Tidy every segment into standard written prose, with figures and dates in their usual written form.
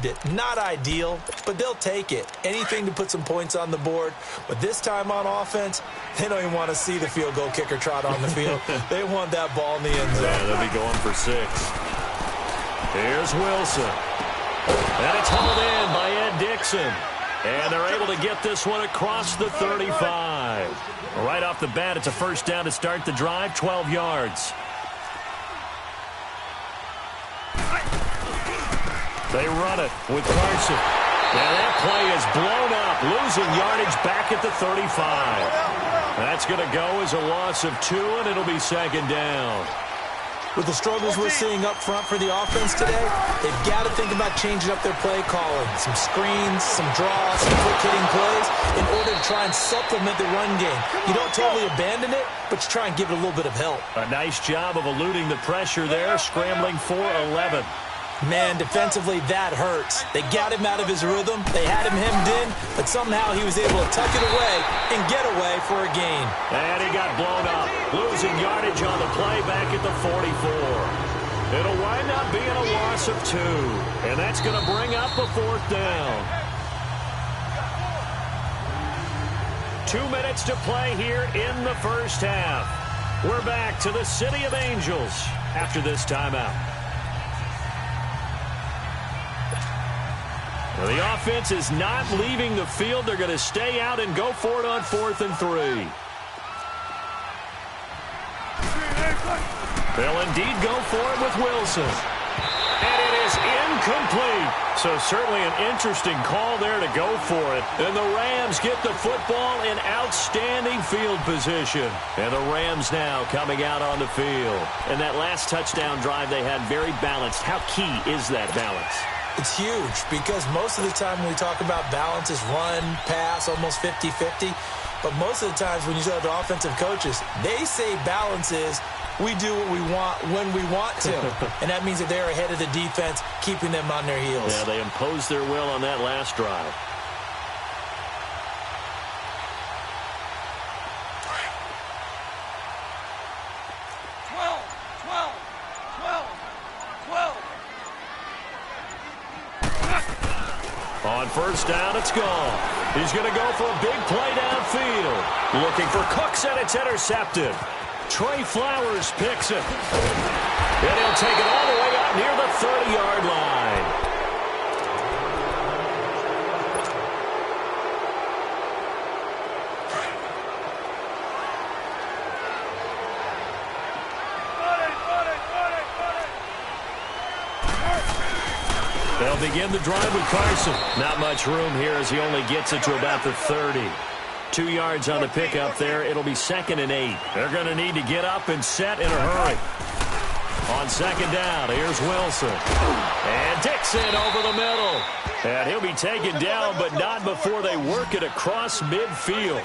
it. Not ideal, but they'll take it. Anything to put some points on the board. But this time on offense, they don't even want to see the field goal kicker trot on the field. They want that ball in the end zone. Yeah, they'll be going for 6. Here's Wilson. And it's hauled in by Ed Dixon. And they're able to get this one across the 35. Right off the bat, it's a first down to start the drive, 12 yards. They run it with Carson. And that play is blown up, losing yardage back at the 35. That's going to go as a loss of 2, and it'll be second down. With the struggles we're seeing up front for the offense today, they've got to think about changing up their play calling. Some screens, some draws, some quick-hitting plays in order to try and supplement the run game. You don't totally abandon it, but you try and give it a little bit of help. A nice job of eluding the pressure there, scrambling for 11. Man, defensively, that hurts. They got him out of his rhythm. They had him hemmed in, but somehow he was able to tuck it away and get away for a gain. And he got blown up, losing yardage on the play back at the 44. It'll wind up being a loss of 2, and that's going to bring up a 4th down. 2 minutes to play here in the first half. We're back to the City of Angels after this timeout. Well, the offense is not leaving the field. They're going to stay out and go for it on 4th and 3. They'll indeed go for it with Wilson. And it is incomplete. So certainly an interesting call there to go for it. And the Rams get the football in outstanding field position. And the Rams now coming out on the field. And that last touchdown drive they had very balanced. How key is that balance? It's huge because most of the time when we talk about balance is run, pass, almost 50-50. But most of the times when you talk to offensive coaches, they say balance is we do what we want when we want to. And that means that they're ahead of the defense, keeping them on their heels. Yeah, they imposed their will on that last drive. On first down, it's gone. He's going to go for a big play downfield. Looking for Cooks, and it's intercepted. Trey Flowers picks it. And he'll take it all the way out near the 30-yard line. They'll begin the drive with Carson. Not much room here as he only gets it to about the 30. 2 yards on the pickup there. It'll be 2nd and 8. They're going to need to get up and set in a hurry. On second down, here's Wilson. And Dixon over the middle. And he'll be taken down, but not before they work it across midfield.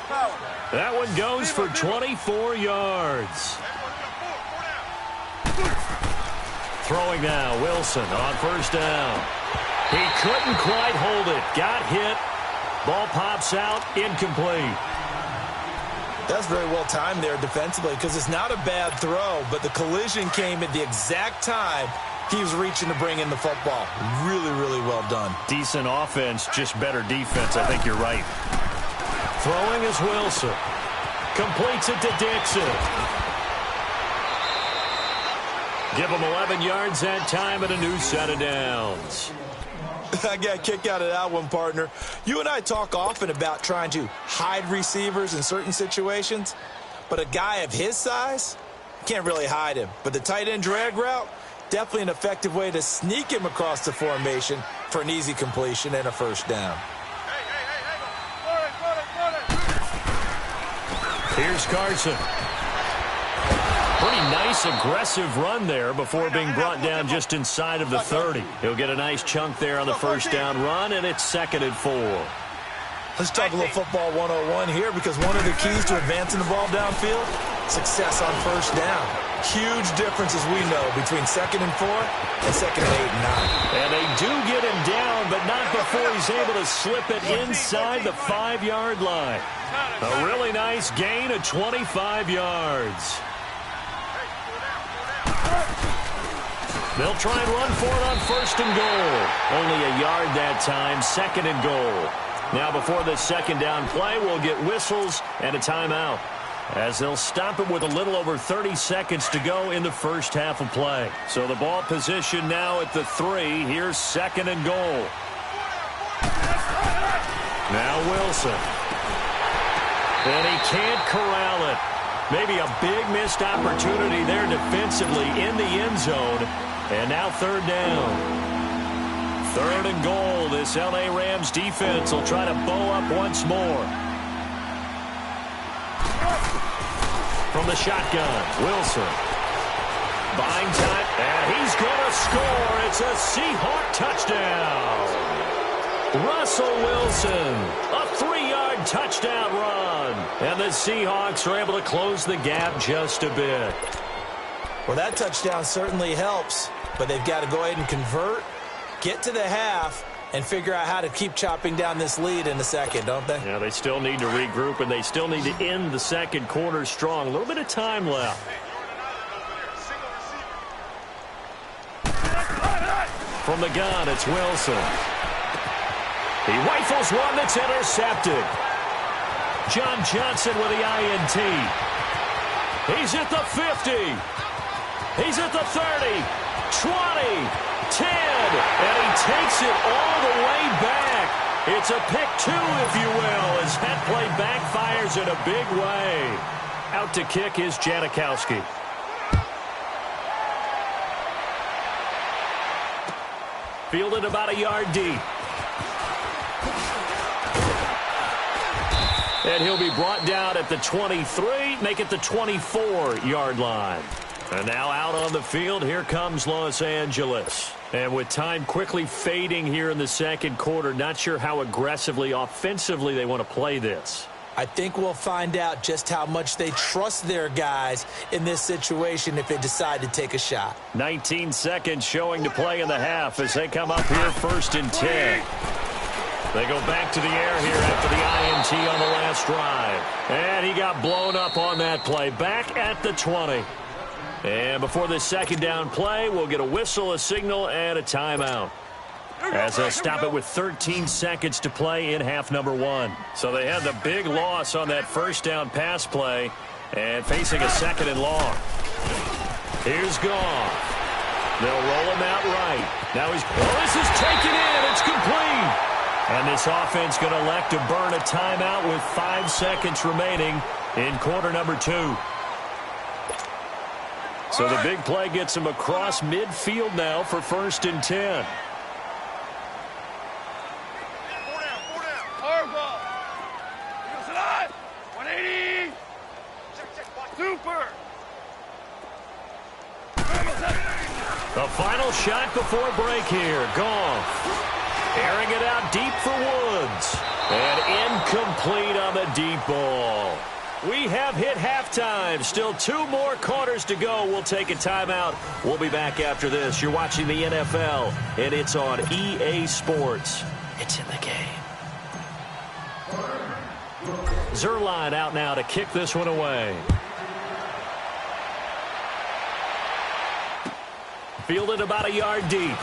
That one goes for 24 yards. Throwing now, Wilson on first down. He couldn't quite hold it. Got hit. Ball pops out, incomplete. That's very well timed there defensively because it's not a bad throw, but the collision came at the exact time he was reaching to bring in the football. Really, really well done. Decent offense, just better defense. I think you're right. Throwing is Wilson. Completes it to Dixon. Give him 11 yards that time and a new set of downs. I got a kick out of that one, partner. You and I talk often about trying to hide receivers in certain situations, but a guy of his size, can't really hide him. But the tight end drag route, definitely an effective way to sneak him across the formation for an easy completion and a first down. Here's Carson. Pretty nice, aggressive run there before being brought down just inside of the 30. He'll get a nice chunk there on the first down run, and it's 2nd and 4. Let's talk a little football 101 here because one of the keys to advancing the ball downfield, success on first down. Huge difference, as we know, between 2nd and 4 and 2nd and 8 and 9. And they do get him down, but not before he's able to slip it inside the 5-yard line. A really nice gain of 25 yards. They'll try and run for it on 1st and goal. Only a yard that time, 2nd and goal. Now before the 2nd down play, we'll get whistles and a timeout, as they'll stop it with a little over 30 seconds to go in the first half of play. So the ball position now at the 3. Here's 2nd and goal. Now Wilson. And he can't corral it. Maybe a big missed opportunity there defensively in the end zone. And now 3rd down. 3rd and goal. This L.A. Rams defense will try to bow up once more. From the shotgun, Wilson. Buying time, and he's going to score. It's a Seahawk touchdown. Russell Wilson, a 3-yard touchdown run. And the Seahawks are able to close the gap just a bit. Well, that touchdown certainly helps, but they've got to go ahead and convert, get to the half, and figure out how to keep chopping down this lead in the second, don't they? Yeah, they still need to regroup, and they still need to end the second quarter strong. A little bit of time left. From the gun, it's Wilson. He rifles one that's intercepted. John Johnson with the INT. He's at the 50. He's at the 30. 20. 10. And he takes it all the way back. It's a pick 2, if you will, as that play backfires in a big way. Out to kick is Janikowski. Fielded about a yard deep. And he'll be brought down at the 23, make it the 24-yard line. And now out on the field, here comes Los Angeles. And with time quickly fading here in the second quarter, not sure how aggressively, offensively they want to play this. I think we'll find out just how much they trust their guys in this situation if they decide to take a shot. 19 seconds showing to play in the half as they come up here 1st and 10. They go back to the air here after the INT on the last drive. And he got blown up on that play. Back at the 20. And before this 2nd down play, we'll get a whistle, a signal, and a timeout, as they'll stop it with 13 seconds to play in half number 1. So they had the big loss on that 1st down pass play and facing a 2nd and long. Here's Goff. They'll roll him out right. Now this is taken in. It's complete. And this offense going to elect to burn a timeout with 5 seconds remaining in quarter number 2. So the big play gets him across midfield now for 1st and 10. The final shot before break here. Goff. Airing it out deep for Woods. And incomplete on the deep ball. We have hit halftime. Still 2 more quarters to go. We'll take a timeout. We'll be back after this. You're watching the NFL, and it's on EA Sports. It's in the game. Zerline out now to kick this one away. Fielded about a yard deep.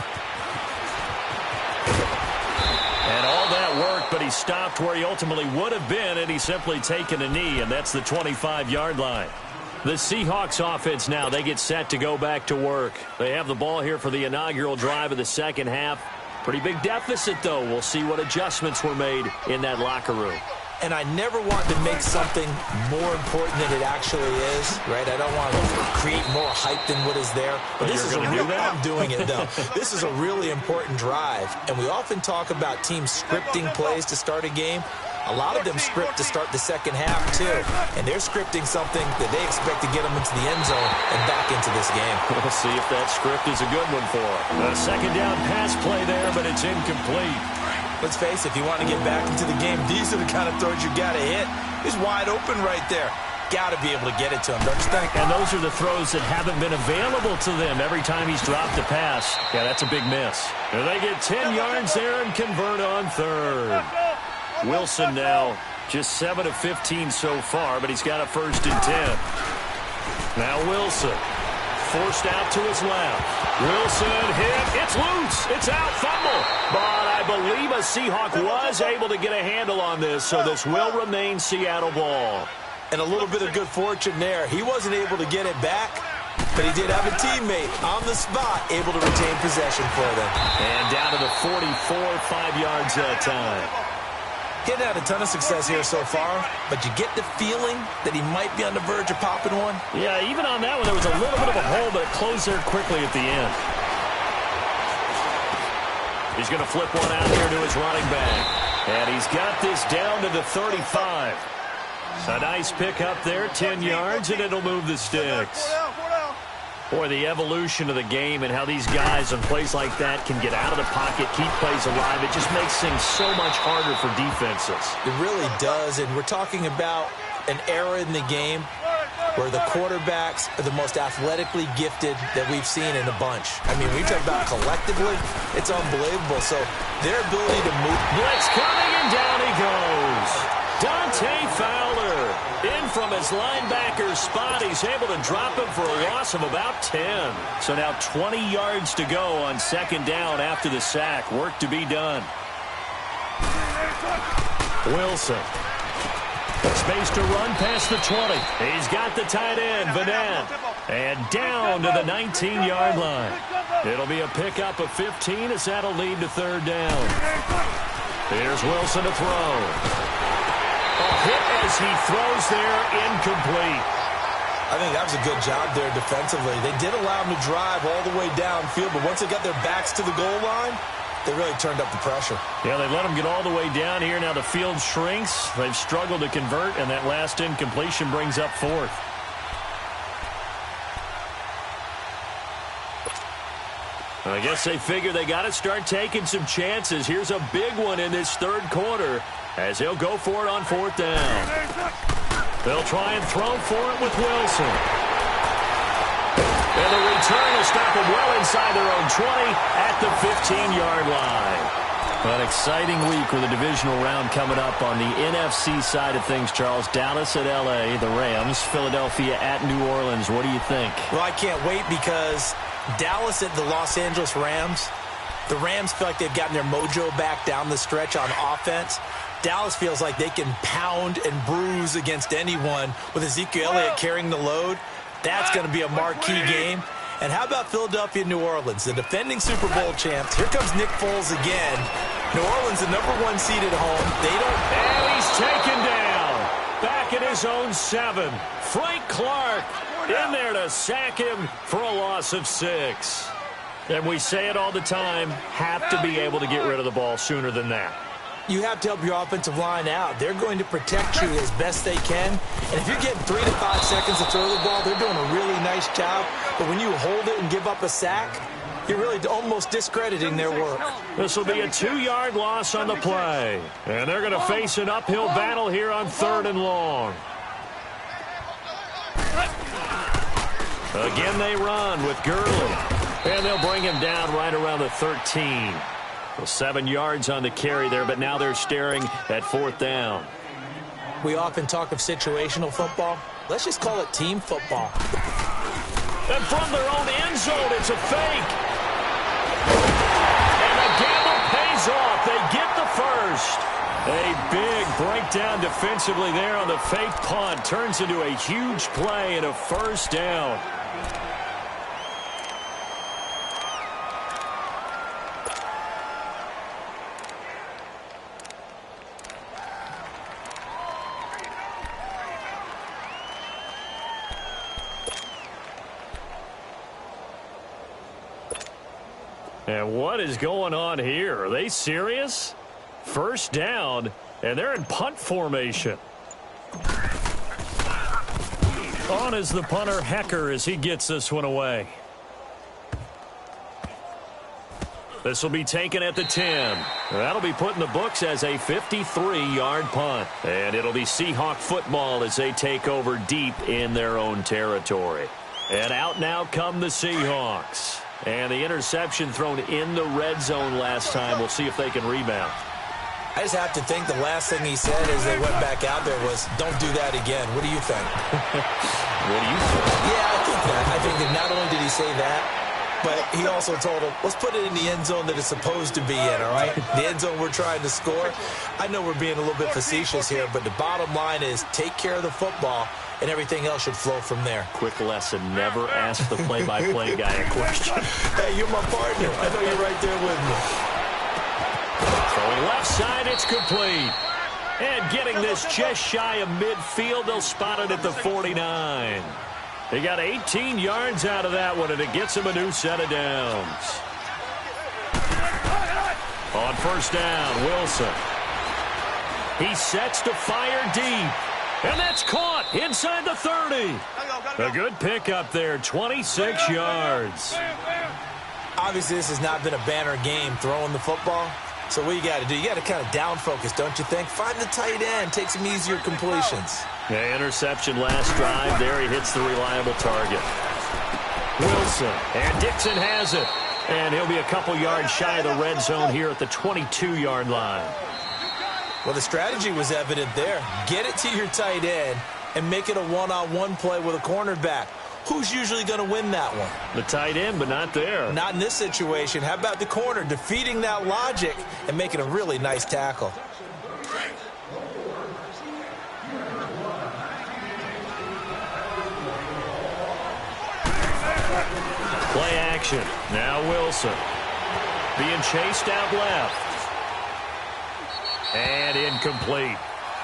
And all that worked, but he stopped where he ultimately would have been, and he's simply taken a knee, and that's the 25-yard line. The Seahawks offense now, they get set to go back to work. They have the ball here for the inaugural drive of the second half. Pretty big deficit, though. We'll see what adjustments were made in that locker room. And I never want to make something more important than it actually is, right? I don't want to create more hype than what is there. But this is a real, I'm doing it, though. This is a really important drive. And we often talk about teams scripting plays to start a game. A lot of them script to start the second half, too. And they're scripting something that they expect to get them into the end zone and back into this game. We'll see if that script is a good one for them. A 2nd down pass play there, but it's incomplete. Let's face it, if you want to get back into the game, these are the kind of throws you got to hit. He's wide open right there. Got to be able to get it to him, don't you think? And those are the throws that haven't been available to them every time he's dropped a pass. Yeah, that's a big miss. And they get 10 yards there and convert on 3rd. Wilson now just 7 of 15 so far, but he's got a 1st and 10. Now Wilson. forced out to his left. Wilson hit. It's loose. It's out. Fumble. But I believe a Seahawk was able to get a handle on this, so this will remain Seattle ball. And a little bit of good fortune there. He wasn't able to get it back, but he did have a teammate on the spot able to retain possession for them. And down to the 44, 5 yards that time. He hadn't had a ton of success here so far, but you get the feeling that he might be on the verge of popping one. Yeah, even on that one, there was a little bit of a hole, but it closed there quickly at the end. He's going to flip one out here to his running back. And he's got this down to the 35. So a nice pick up there, 10 yards, and it'll move the sticks. Boy, the evolution of the game and how these guys on plays like that can get out of the pocket, keep plays alive, it just makes things so much harder for defenses. It really does, and we're talking about an era in the game where the quarterbacks are the most athletically gifted that we've seen in a bunch. I mean, we talk about collectively, it's unbelievable. So their ability to move. Blitz coming, and down he goes. Dante Fowler in from his linebacker spot. He's able to drop him for a loss of about 10. So now 20 yards to go on second down after the sack. Work to be done. Wilson. Space to run past the 20. He's got the tight end, Vanette. And down to the 19-yard line. It'll be a pickup of 15 as that'll lead to third down. Here's Wilson to throw. A hit as he throws there, incomplete. I think that was a good job there defensively. They did allow him to drive all the way downfield, but once they got their backs to the goal line, they really turned up the pressure. Yeah, they let him get all the way down here. Now the field shrinks. They've struggled to convert, and that last incompletion brings up fourth. I guess they figure they got to start taking some chances. Here's a big one in this third quarter as he'll go for it on fourth down. They'll try and throw for it with Wilson. And the return will stop them well inside their own 20 at the 15-yard line. An exciting week with a divisional round coming up on the NFC side of things, Charles. Dallas at L.A., the Rams. Philadelphia at New Orleans. What do you think? Well, I can't wait because Dallas at the Los Angeles Rams. The Rams feel like they've gotten their mojo back down the stretch on offense. Dallas feels like they can pound and bruise against anyone with Ezekiel Elliott carrying the load. That's going to be a marquee game. And how about Philadelphia and New Orleans, the defending Super Bowl champs? Here comes Nick Foles again. New Orleans, the #1 seed at home. They don't. And he's taken down. Back at his own 7. Frank Clark in there to sack him for a loss of 6. And we say it all the time, have to be able to get rid of the ball sooner than that. You have to help your offensive line out. They're going to protect you as best they can. And if you're getting 3 to 5 seconds to throw the ball, they're doing a really nice job. But when you hold it and give up a sack, you're really almost discrediting their work. This will be a 2-yard loss on the play. And they're going to face an uphill battle here on 3rd and long. Again, they run with Gurley. And they'll bring him down right around the 13. Well, 7 yards on the carry there, but now they're staring at 4th down. We often talk of situational football. Let's just call it team football. And from their own end zone, it's a fake. And the gamble pays off. They get the first. A big breakdown defensively there on the fake punt. Turns into a huge play and a first down. And what is going on here? Are they serious? First down, and they're in punt formation. On is the punter, Hecker, as he gets this one away. This will be taken at the 10. That'll be put in the books as a 53-yard punt. And it'll be Seahawk football as they take over deep in their own territory. And out now come the Seahawks. And the interception thrown in the red zone last time. We'll see if they can rebound. I just have to think the last thing he said as they went back out there was, don't do that again. What do you think? What do you think? Yeah, I think that. I think that not only did he say that, but he also told him, let's put it in the end zone that it's supposed to be in, all right? The end zone we're trying to score. I know we're being a little bit facetious here, but the bottom line is take care of the football, and everything else should flow from there. Quick lesson, never ask the play-by-play guy a question. Hey, you're my partner. I know you're right there with me. Throwing left side, it's complete. And getting this just shy of midfield, they'll spot it at the 49. They got 18 yards out of that one, and it gets them a new set of downs. On first down, Wilson. He sets to fire deep. And that's caught inside the 30. A good pickup there, 26 yards. Obviously, this has not been a banner game throwing the football. So what you got to do, you got to kind of down focus, don't you think? Find the tight end, take some easier completions. Yeah, interception last drive. There he hits the reliable target. Wilson, and Dixon has it. And he'll be a couple yards shy of the red zone here at the 22-yard line. Well, the strategy was evident there. Get it to your tight end and make it a one-on-one play with a cornerback. Who's usually going to win that one? The tight end, but not there. Not in this situation. How about the corner defeating that logic and making a really nice tackle? Play action. Now Wilson. Being chased out left. And incomplete.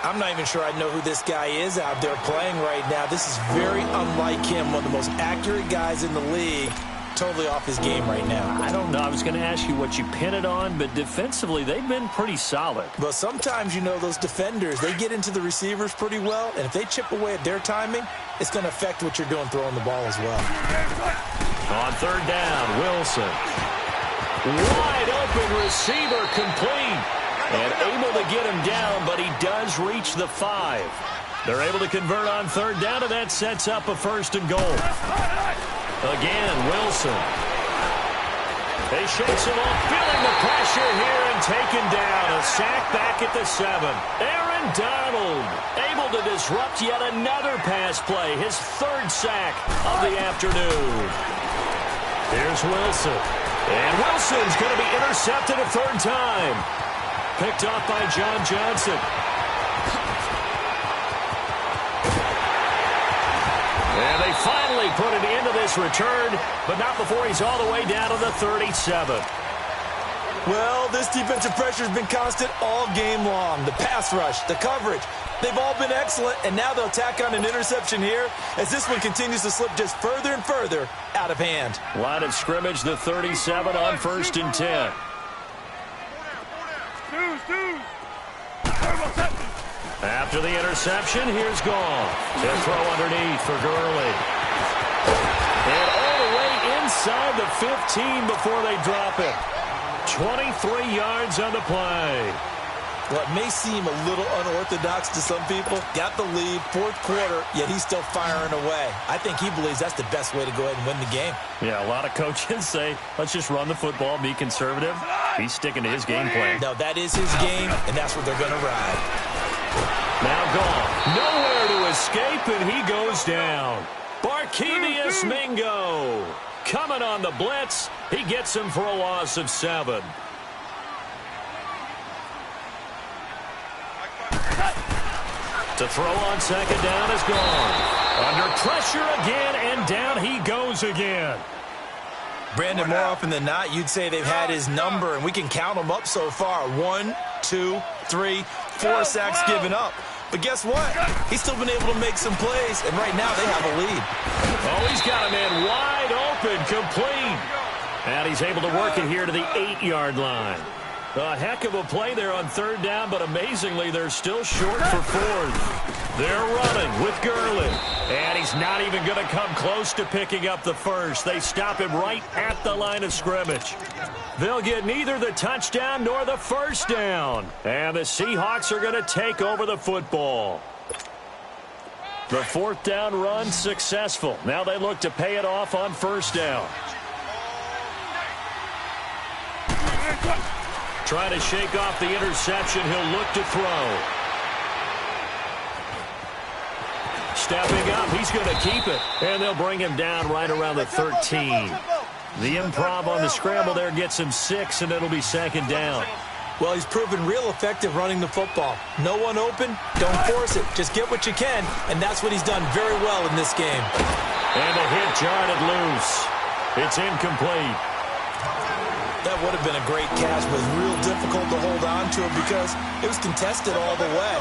I'm not even sure I know who this guy is out there playing right now. This is very unlike him, one of the most accurate guys in the league. Totally off his game right now. I don't know. I was going to ask you what you pin it on, but defensively, they've been pretty solid. But sometimes, you know, those defenders, they get into the receivers pretty well, and if they chip away at their timing, it's going to affect what you're doing throwing the ball as well. On third down, Wilson. Wide open receiver complete. And able to get him down, but he does reach the 5. They're able to convert on third down, and that sets up a first and goal. Again, Wilson. They shakes him off, feeling the pressure here and taken down. A sack back at the 7. Aaron Donald able to disrupt yet another pass play. His third sack of the afternoon. Here's Wilson. And Wilson's going to be intercepted a third time. Picked off by John Johnson. And they finally put an end to this return, but not before he's all the way down to the 37. Well, this defensive pressure has been constant all game long. The pass rush, the coverage, they've all been excellent, and now they'll tack on an interception here as this one continues to slip just further and further out of hand. Line of scrimmage, the 37 on first and 10. After the interception, here's Gall. To throw underneath for Gurley. And all the way inside the 15 before they drop it. 23 yards on the play. Well, it may seem a little unorthodox to some people. Got the lead, fourth quarter, yet he's still firing away. I think he believes that's the best way to go ahead and win the game. Yeah, a lot of coaches say, let's just run the football, be conservative. He's sticking to his game plan. No, that is his game, and that's what they're going to ride. Now gone. Nowhere to escape, and he goes down. Barkevius Mingo coming on the blitz. He gets him for a loss of 7. To throw on second down is gone. Under pressure again, and down he goes again. Brandon, more often than not, you'd say they've had his number, and we can count them up so far. 1, 2, 3, 4 sacks given up. But guess what? He's still been able to make some plays, and right now they have a lead. Oh, he's got a man wide open, complete. And he's able to work it here to the 8-yard line. A heck of a play there on third down, but amazingly, they're still short for fourth. They're running with Gurley. And he's not even going to come close to picking up the first. They stop him right at the line of scrimmage. They'll get neither the touchdown nor the first down. And the Seahawks are going to take over the football. The fourth down run successful. Now they look to pay it off on first down. Trying to shake off the interception. He'll look to throw. Stepping up, he's going to keep it. And they'll bring him down right around the 13. The improv on the scramble there gets him 6, and it'll be second down. Well, he's proven real effective running the football. No one open, don't force it. Just get what you can, and that's what he's done very well in this game. And a hit jarred it loose. It's incomplete. That would have been a great catch, but real difficult to hold on to it because it was contested all the way.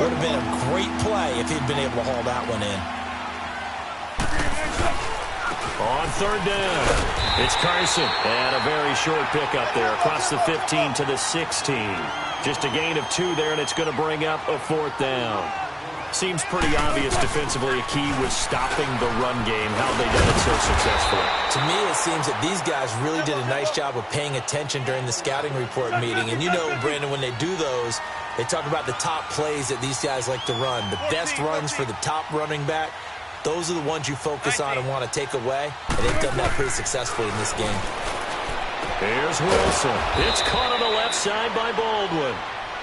Would have been a great play if he'd been able to haul that one in. On third down, it's Carson. And a very short pickup there across the 15 to the 16. Just a gain of 2 there, and it's going to bring up a 4th down. Seems pretty obvious defensively a key was stopping the run game. How they done it so successfully. To me, it seems that these guys really did a nice job of paying attention during the scouting report meeting. And you know, Brandon, when they do those, they talk about the top plays that these guys like to run. The best runs for the top running back. Those are the ones you focus on and want to take away, and they've done that pretty successfully in this game. Here's Wilson. It's caught on the left side by Baldwin.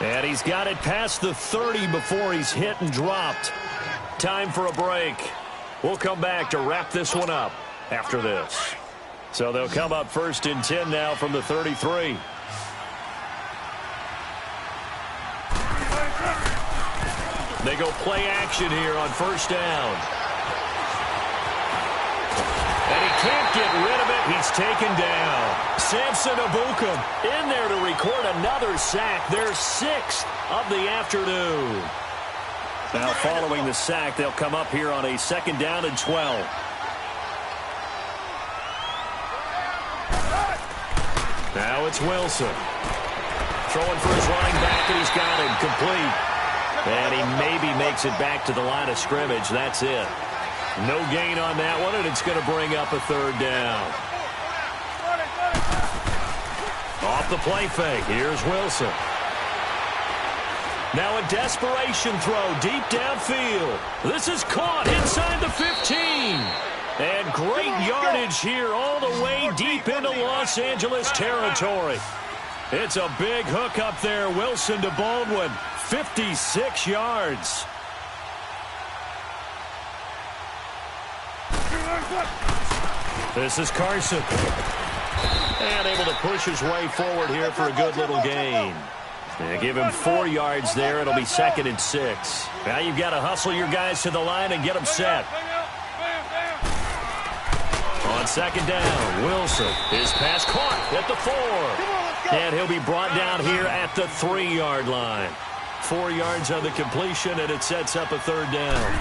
And he's got it past the 30 before he's hit and dropped. Time for a break. We'll come back to wrap this one up after this. So they'll come up 1st and 10 now from the 33. They go play action here on 1st down. And he can't get rid of it. He's taken down. Samson Abukum in there to record another sack. Their 6th of the afternoon. Now following the sack, they'll come up here on a 2nd down and 12. Now it's Wilson. Throwing for his running back, and he's got him complete. And he maybe makes it back to the line of scrimmage. That's it. No gain on that one, and it's going to bring up a 3rd down. Off the play fake, here's Wilson. Now a desperation throw deep downfield. This is caught inside the 15. And great yardage here all the way deep into Los Angeles territory. It's a big hook up there. Wilson to Baldwin, 56 yards. This is Carson. And able to push his way forward here for a good little gain. They give him 4 yards there. It'll be 2nd and 6. Now you've got to hustle your guys to the line and get them set. On 2nd down, Wilson. His pass caught at the 4. And he'll be brought down here at the 3-yard line. 4 yards on the completion, and it sets up a 3rd down.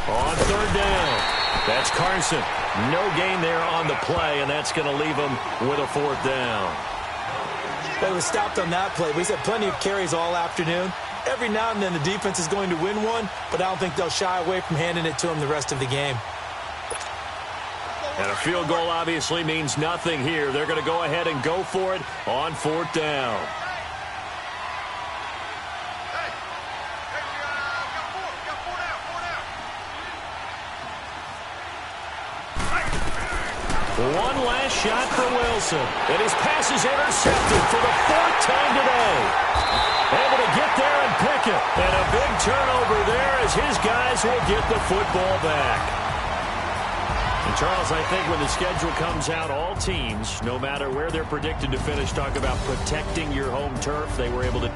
On 3rd down. That's Carson. No gain there on the play, and that's going to leave him with a 4th down. But he was stopped on that play. We've had plenty of carries all afternoon. Every now and then the defense is going to win one, but I don't think they'll shy away from handing it to him the rest of the game. And a field goal obviously means nothing here. They're going to go ahead and go for it on 4th down. One last shot for Wilson. And his pass is intercepted for the 4th time today. Able to get there and pick it. And a big turnover there as his guys will get the football back. And Charles, I think when the schedule comes out, all teams, no matter where they're predicted to finish, talk about protecting your home turf. They were able to...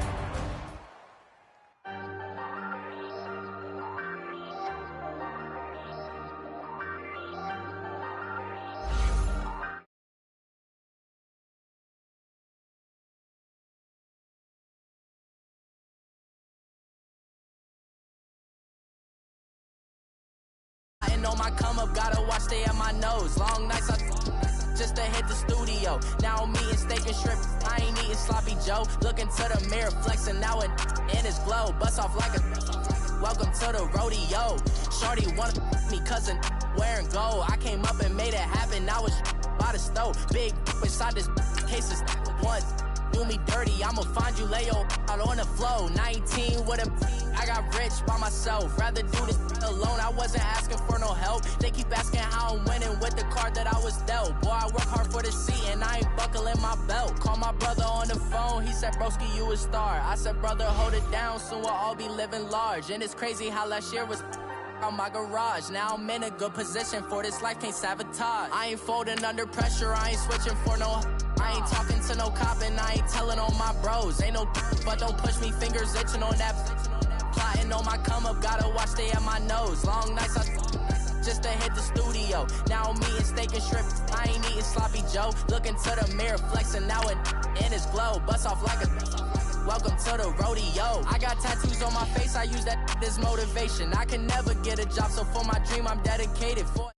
On my come up, gotta watch, stay at my nose. Long nights, just to hit the studio. Now I'm eating steak and shrimp. I ain't eating sloppy Joe. Looking to the mirror, flexing now and in his glow. Bust off like a welcome to the rodeo. Shorty wanted me, cousin wearing gold. I came up and made it happen. Now it's by the stove. Big inside this case is once. do me dirty, I'ma find you, lay your out on the flow. 19 with a, I got rich by myself. Rather do this alone, I wasn't asking for no help. They keep asking how I'm winning with the card that I was dealt. Boy, I work hard for the seat and I ain't buckling my belt. Call my brother on the phone, he said, broski, you a star. I said, brother, hold it down, soon we'll all be living large. And it's crazy how last year was on my garage. Now I'm in a good position for this life, can't sabotage. I ain't folding under pressure, I ain't switching for no. I ain't talking to no cop and I ain't telling on my bros. Ain't no but don't push me, fingers itching on that. Plotting on my come up, gotta watch stay at my nose. Long nights I just to hit the studio. Now I'm eating steak and shrimp, I ain't eating sloppy Joe. Looking to the mirror, flexing now and in his glow. Bust off like a welcome to the rodeo. I got tattoos on my face, I use that as motivation. I can never get a job, so for my dream I'm dedicated for.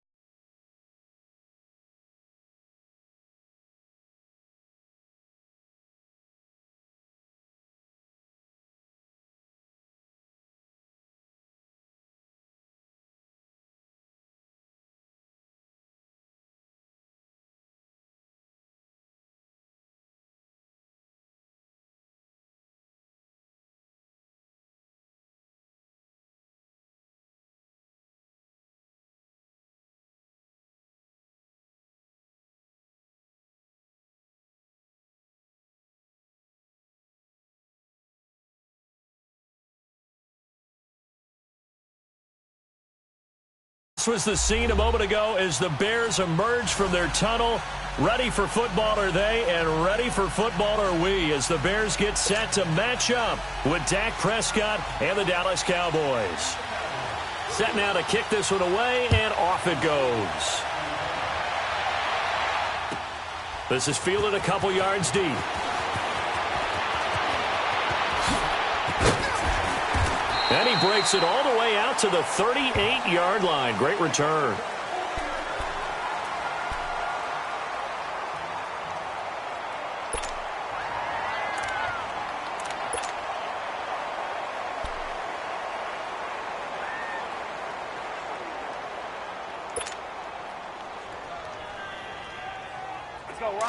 This was the scene a moment ago as the Bears emerge from their tunnel. Ready for football are they, and ready for football are we, as the Bears get set to match up with Dak Prescott and the Dallas Cowboys. Set now to kick this one away, and off it goes. This is fielded a couple yards deep. And he breaks it all the way out to the 38-yard line. Great return.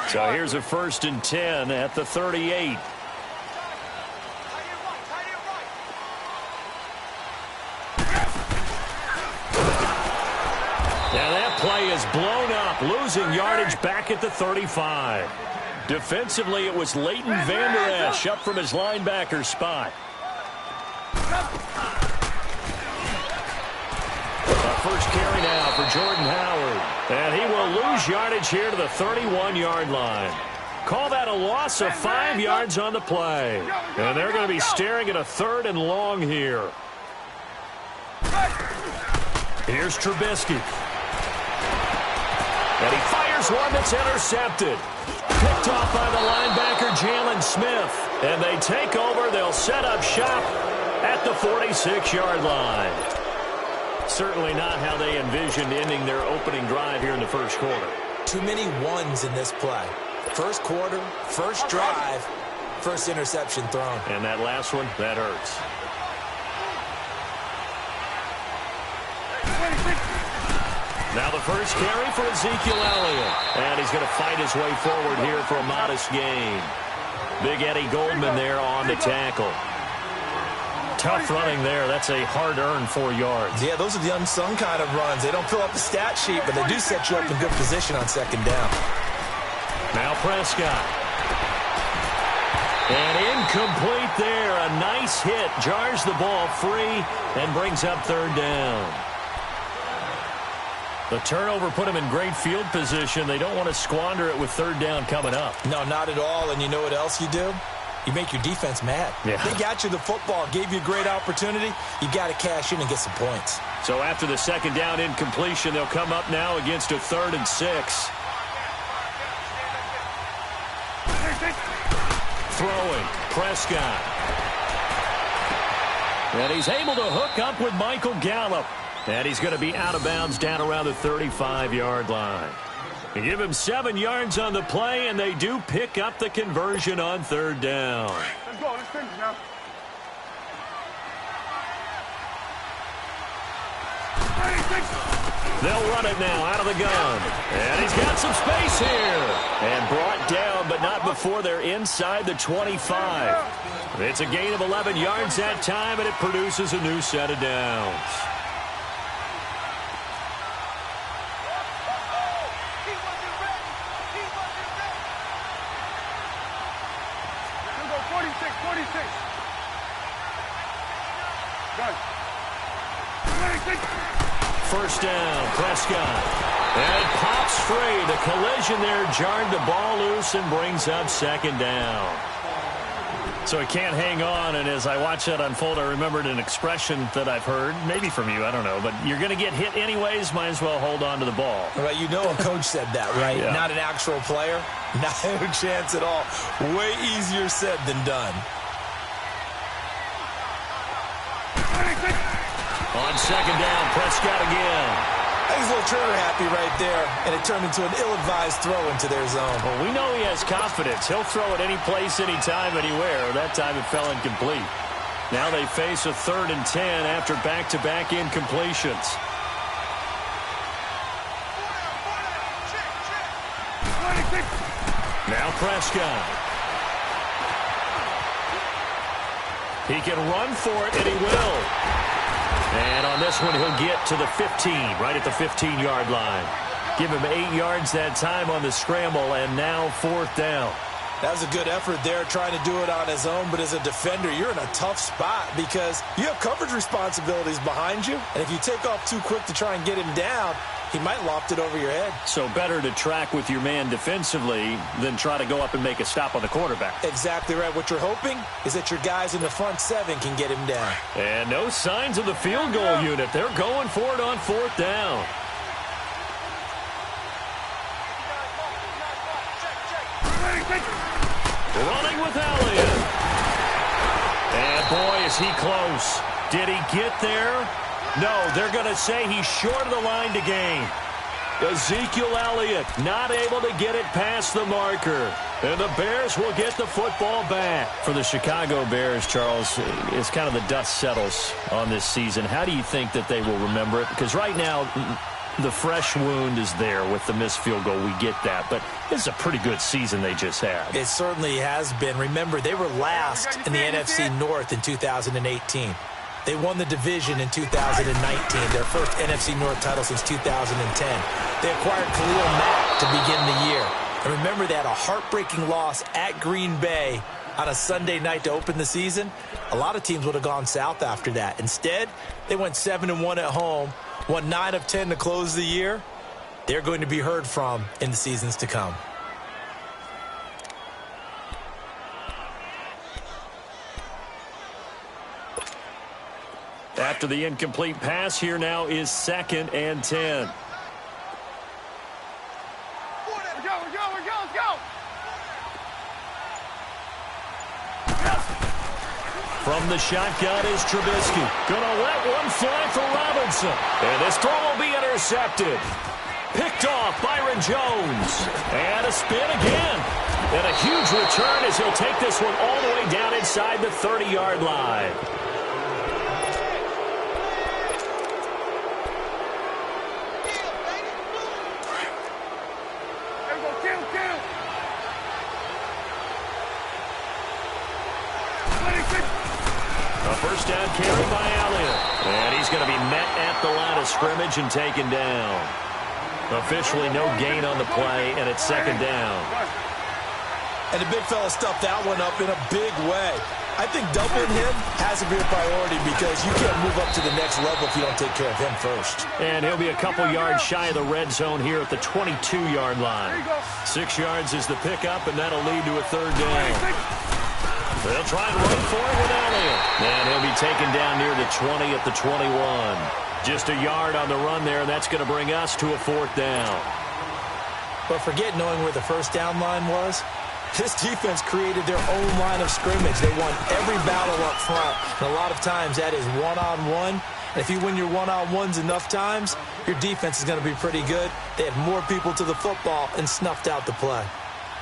So here's a 1st and 10 at the 38. Play is blown up, losing yardage back at the 35. Defensively, it was Leighton Vander Esch up from his linebacker spot. A first carry now for Jordan Howard. And he will lose yardage here to the 31-yard line. Call that a loss of 5 yards on the play. And they're going to be staring at a 3rd and long here. Here's Trubisky. And he fires one that's intercepted. Picked off by the linebacker, Jalen Smith. And they take over. They'll set up shop at the 46-yard line. Certainly not how they envisioned ending their opening drive here in the first quarter. Too many ones in this play. First quarter, first drive, first interception thrown. And that last one, that hurts. Now the first carry for Ezekiel Elliott. And he's going to fight his way forward here for a modest gain. Big Eddie Goldman there on the tackle. Tough running there. That's a hard-earned 4 yards. Yeah, those are the unsung kind of runs. They don't fill up the stat sheet, but they do set you up in good position on 2nd down. Now Prescott. And incomplete there. A nice hit. Jars the ball free and brings up 3rd down. The turnover put them in great field position. They don't want to squander it with 3rd down coming up. No, not at all. And you know what else you do? You make your defense mad. Yeah. They got you the football, gave you a great opportunity. You got to cash in and get some points. So after the 2nd down incompletion, they'll come up now against a 3rd and 6. Throwing, Prescott. And he's able to hook up with Michael Gallup. And he's going to be out of bounds down around the 35-yard line. They give him 7 yards on the play, and they do pick up the conversion on 3rd down. Let's go. Let's finish now. They'll run it now out of the gun. And he's got some space here. And brought down, but not before they're inside the 25. It's a gain of 11 yards that time, and it produces a new set of downs. First down, Prescott. And it pops free. The collision there jarred the ball loose and brings up second down. So it can't hang on, and as I watch that unfold, I remembered an expression that I've heard, maybe from you, I don't know, but you're going to get hit anyways, might as well hold on to the ball. Right, you know a coach said that, right? Yeah. Not an actual player. No chance at all. Way easier said than done. On second down, Prescott again. He's a little trigger happy right there, and it turned into an ill-advised throw into their zone. Well, we know he has confidence. He'll throw it any place, anytime, anywhere. That time it fell incomplete. Now they face a 3rd and 10 after back-to-back incompletions. Now Prescott. He can run for it, and he will. And on this one, he'll get to the 15, right at the 15-yard line. Give him 8 yards that time on the scramble, and now 4th down. That was a good effort there, trying to do it on his own. But as a defender, you're in a tough spot because you have coverage responsibilities behind you. And if you take off too quick to try and get him down, he might loft it over your head. So better to track with your man defensively than try to go up and make a stop on the quarterback. Exactly right. What you're hoping is that your guys in the front 7 can get him down. And no signs of the field goal unit. They're going for it on 4th down. Running with Elliott. And boy, is he close. Did he get there? No, they're going to say he's short of the line to gain. Ezekiel Elliott not able to get it past the marker. And the Bears will get the football back. For the Chicago Bears, Charles, it's kind of the dust settles on this season. How do you think that they will remember it? Because right now, the fresh wound is there with the missed field goal. We get that. But it's a pretty good season they just had. It certainly has been. Remember, they were last in the NFC North in 2018. They won the division in 2019, their first NFC North title since 2010. They acquired Khalil Mack to begin the year. And remember, they had a heartbreaking loss at Green Bay on a Sunday night to open the season. A lot of teams would have gone south after that. Instead, they went 7-1 at home, won 9 of 10 to close the year. They're going to be heard from in the seasons to come. After the incomplete pass, here now is 2nd and 10. From the shotgun is Trubisky. Gonna let one fly for Robinson. And this throw will be intercepted. Picked off Byron Jones. And a spin again. And a huge return as he'll take this one all the way down inside the 30-yard line. A first down carry by Elliott. And he's going to be met at the line of scrimmage and taken down. Officially no gain on the play, and it's 2nd down. And the big fella stuffed that one up in a big way. I think doubling him has to be a priority because you can't move up to the next level if you don't take care of him first. And he'll be a couple yards shy of the red zone here at the 22-yard line. 6 yards is the pickup, and that'll lead to a 3rd down. They'll try and run for it with Elliott. And he'll be taken down near the 20 at the 21. Just a yard on the run there, and that's going to bring us to a 4th down. But forget knowing where the first down line was. This defense created their own line of scrimmage. They won every battle up front. And a lot of times that is one-on-one. And if you win your one-on-ones enough times, your defense is going to be pretty good. They had more people to the football and snuffed out the play.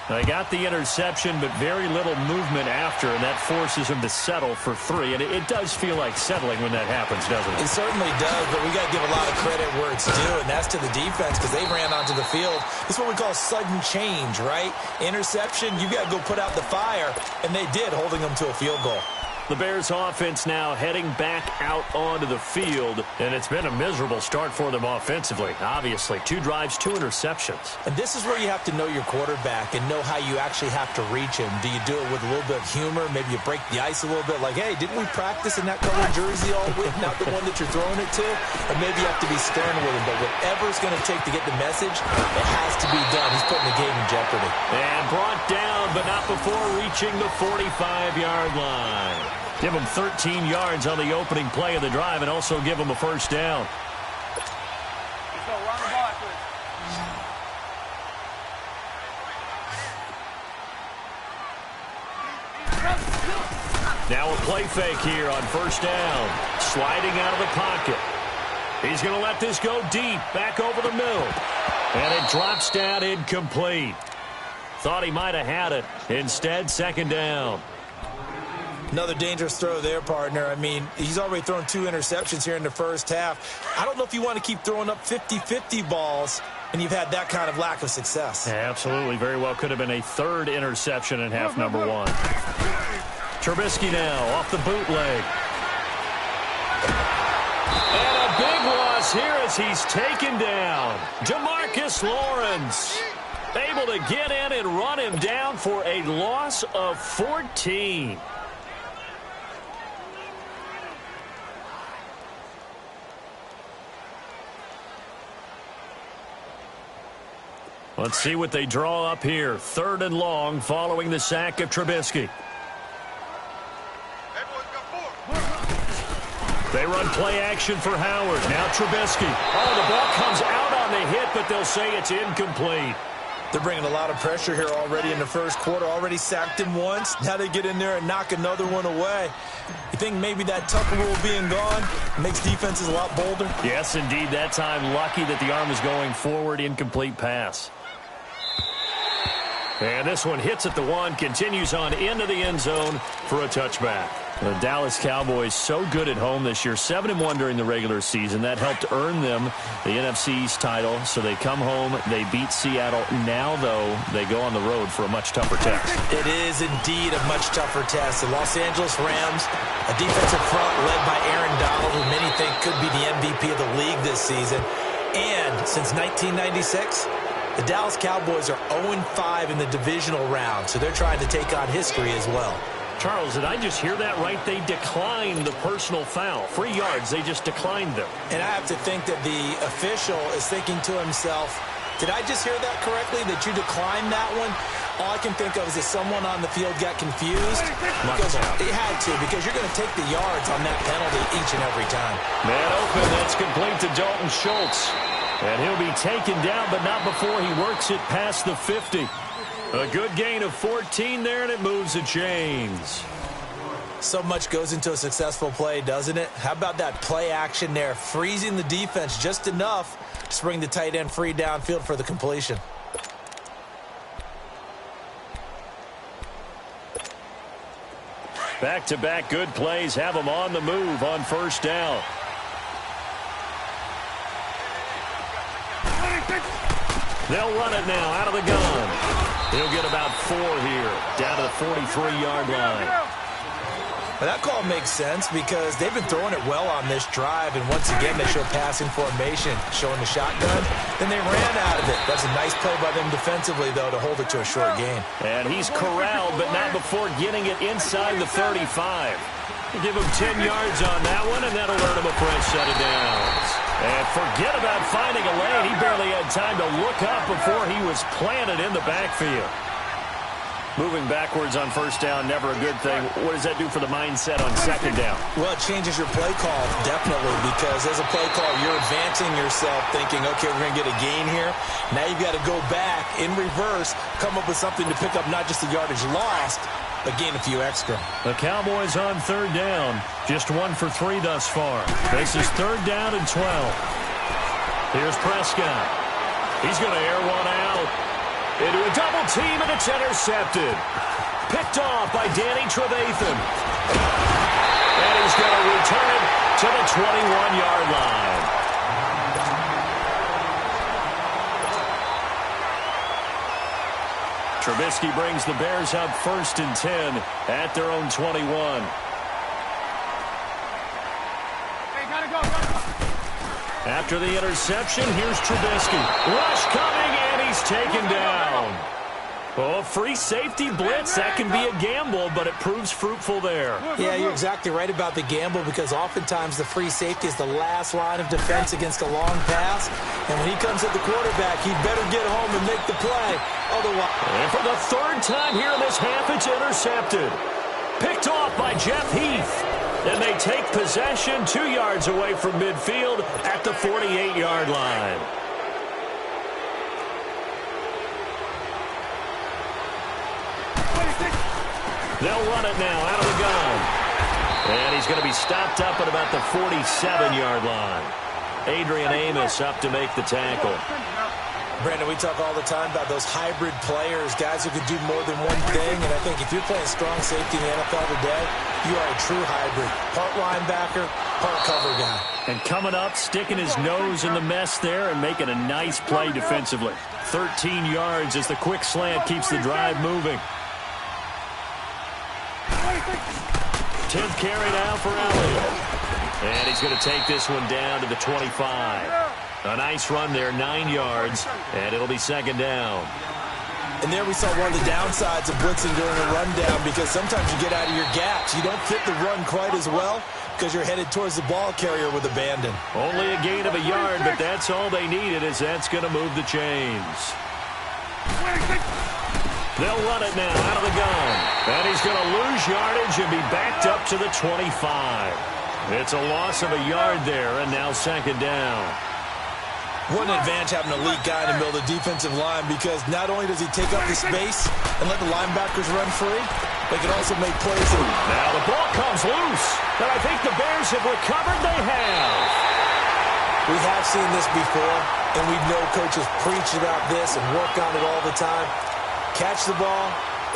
They got the interception, but very little movement after, and that forces him to settle for 3. And it does feel like settling when that happens, doesn't it? It certainly does, but we got to give a lot of credit where it's due, and that's to the defense because they ran onto the field. This is what we call sudden change, right? Interception, you got to go put out the fire, and they did, holding them to a field goal. The Bears offense now heading back out onto the field, and it's been a miserable start for them offensively. Obviously, 2 drives, 2 interceptions. And this is where you have to know your quarterback and know how you actually have to reach him. Do you do it with a little bit of humor? Maybe you break the ice a little bit like, hey, didn't we practice in that colored jersey all week, not the one that you're throwing it to? Or maybe you have to be stern with him. But whatever it's going to take to get the message, it has to be done. He's putting the game in jeopardy. And brought down, but not before reaching the 45-yard line. Give him 13 yards on the opening play of the drive and also give him a first down. Now a play fake here on first down. Sliding out of the pocket. He's going to let this go deep, back over the middle. And it drops down incomplete. Thought he might have had it. Instead, second down. Another dangerous throw there, partner. I mean, he's already thrown 2 interceptions here in the first half. I don't know if you want to keep throwing up 50-50 balls, and you've had that kind of lack of success. Yeah, absolutely. Very well could have been a 3rd interception in half number 1. Trubisky now off the bootleg. And a big loss here as he's taken down. Demarcus Lawrence able to get in and run him down for a loss of 14. Let's see what they draw up here. 3rd and long following the sack of Trubisky. They run play action for Howard. Now Trubisky. Oh, the ball comes out on the hit, but they'll say it's incomplete. They're bringing a lot of pressure here already in the first quarter. Already sacked him once. Now they get in there and knock another one away. You think maybe that Tucker rule being gone makes defenses a lot bolder? Yes, indeed. That time lucky that the arm is going forward. Incomplete pass. And this one hits at the 1, continues on into the end zone for a touchback. The Dallas Cowboys so good at home this year, 7-1 during the regular season. That helped earn them the NFC East title. So they come home, they beat Seattle. Now, though, they go on the road for a much tougher test. It is indeed a much tougher test. The Los Angeles Rams, a defensive front led by Aaron Donald, who many think could be the MVP of the league this season. And since 1996... the Dallas Cowboys are 0-5 in the divisional round, so they're trying to take on history as well. Charles, did I just hear that right? They declined the personal foul. 3 yards, they just declined them. And I have to think that the official is thinking to himself, did I just hear that correctly, that you declined that one? All I can think of is that someone on the field got confused. Because he had to, because you're going to take the yards on that penalty each and every time. Man open, that's complete to Dalton Schultz. And he'll be taken down, but not before he works it past the 50. A good gain of 14 there, and it moves the chains. So much goes into a successful play, doesn't it? How about that play action there, freezing the defense just enough to bring the tight end free downfield for the completion. Back-to-back good plays have them on the move on first down. They'll run it now out of the gun. He'll get about 4 here, down to the 43-yard line. Well, that call makes sense because they've been throwing it well on this drive, and once again they show passing formation, showing the shotgun. Then they ran out of it. That's a nice play by them defensively, though, to hold it to a short gain. And he's corralled, but not before getting it inside the 35. Give him 10 yards on that one, and that'll earn him a fresh set of downs. And forget about finding a lane. He barely had time to look up before he was planted in the backfield. Moving backwards on first down, never a good thing. What does that do for the mindset on second down? Well, it changes your play call, definitely, because as a play call, you're advancing yourself thinking, okay, we're going to get a gain here. Now you've got to go back in reverse, come up with something to pick up not just the yardage lost, but gain a few extra. The Cowboys on third down, just 1 for 3 thus far. This is third down and 12. Here's Prescott. He's going to air one out. into a double team, and it's intercepted. Picked off by Danny Trevathan. And he's going to return it to the 21-yard line. Trubisky brings the Bears up 1st and 10 at their own 21. After the interception, here's Trubisky. Rush coming, and he's taken down. Oh, free safety blitz, that can be a gamble, but it proves fruitful there. Yeah, you're exactly right about the gamble because oftentimes the free safety is the last line of defense against a long pass. And when he comes at the quarterback, he'd better get home and make the play. Otherwise... And for the 3rd time here in this half, it's intercepted. Picked off by Jeff Heath. And they take possession 2 yards away from midfield at the 48-yard line. They'll run it now out of the gun. And he's going to be stopped up at about the 47-yard line. Adrian Amos up to make the tackle. Brandon, we talk all the time about those hybrid players, guys who can do more than one thing. And I think if you're playing strong safety in the NFL today, you are a true hybrid. Part linebacker, part cover guy. And coming up, sticking his nose in the mess there and making a nice play defensively. 13 yards as the quick slant keeps the drive moving. 10th carry now for Elliott. And he's going to take this one down to the 25. A nice run there, 9 yards, and it'll be 2nd down. And there we saw one of the downsides of blitzing during a rundown because sometimes you get out of your gaps. You don't fit the run quite as well because you're headed towards the ball carrier with abandon. Only a gain of a yard, but that's all they needed as that's going to move the chains. They'll run it now out of the gun. And he's going to lose yardage and be backed up to the 25. It's a loss of a yard there, and now 2nd down. What an advantage having an elite guy in the middle of the defensive line because not only does he take up the space and let the linebackers run free, they can also make plays. Now the ball comes loose, and I think the Bears have recovered. They have. We have seen this before, and we know coaches preach about this and work on it all the time. Catch the ball.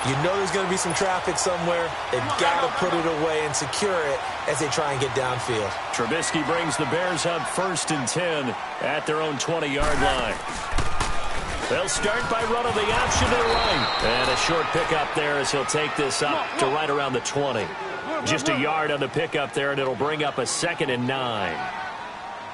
You know there's going to be some traffic somewhere. They've got to put it away and secure it as they try and get downfield. Trubisky brings the Bears up 1st and 10 at their own 20-yard line. They'll start by running the option to the right. And a short pickup there as he'll take this up to right around the 20. Just a yard on the pickup there, and it'll bring up a 2nd and 9.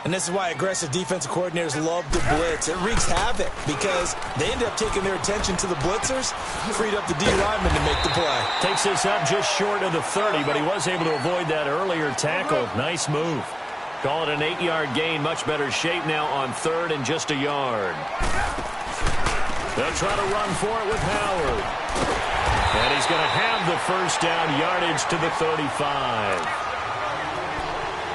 And this is why aggressive defensive coordinators love to blitz. It wreaks havoc because they end up taking their attention to the blitzers, freed up the D lineman to make the play. Takes this up just short of the 30, but he was able to avoid that earlier tackle. Nice move. Call it an 8-yard gain. Much better shape now on 3rd and just a yard. They'll try to run for it with Howard. And he's going to have the 1st down yardage to the 35.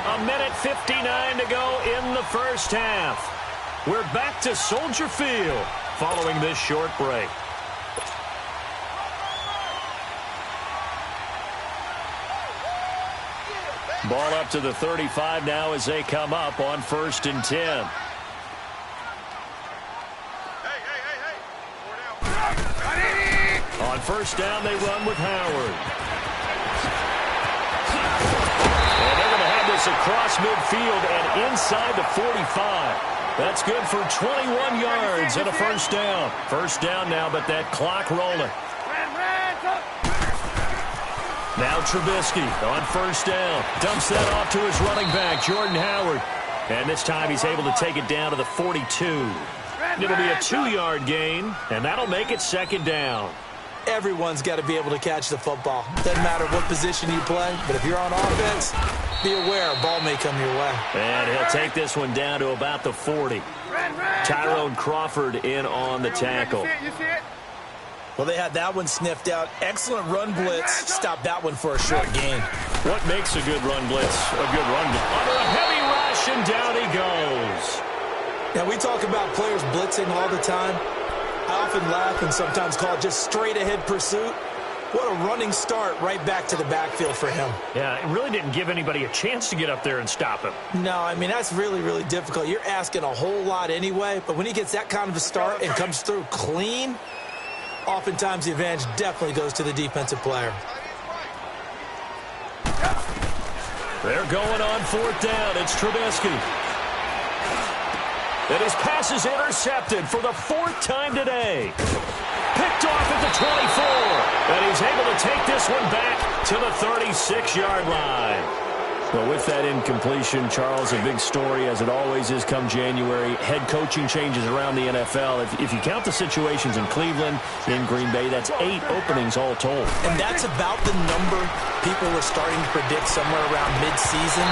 A minute 59 to go in the 1st half. We're back to Soldier Field following this short break. Ball up to the 35 now as they come up on 1st and 10. On 1st down, they run with Howard. This across midfield and inside the 45. That's good for 21 yards and a 1st down. 1st down now, but that clock rolling. Now Trubisky on 1st down. Dumps that off to his running back, Jordan Howard. And this time he's able to take it down to the 42. It'll be a 2-yard gain, and that'll make it 2nd down. Everyone's got to be able to catch the football. Doesn't matter what position you play, but if you're on offense, be aware a ball may come your way. And he'll take this one down to about the 40. Tyrone Crawford in on the tackle. Well, they had that one sniffed out. Excellent run blitz. Stop that one for a short gain. What makes a good run blitz a good run blitz? Under a heavy rush, and down he goes. Now, we talk about players blitzing all the time. I often laugh and sometimes call it just straight-ahead pursuit. What a running start right back to the backfield for him. Yeah, it really didn't give anybody a chance to get up there and stop him. No, I mean, that's really, really difficult. You're asking a whole lot anyway, but when he gets that kind of a start and comes through clean, Oftentimes, the advantage definitely goes to the defensive player. They're going on 4th down. It's Trubisky. And his pass is intercepted for the 4th time today. Picked off at the 24. And he's able to take this one back to the 36-yard line. Well, with that incompletion, Charles, a big story, as it always is come January. Head coaching changes around the NFL. If you count the situations in Cleveland, in Green Bay, that's 8 openings all told. And that's about the number people were starting to predict somewhere around mid-season.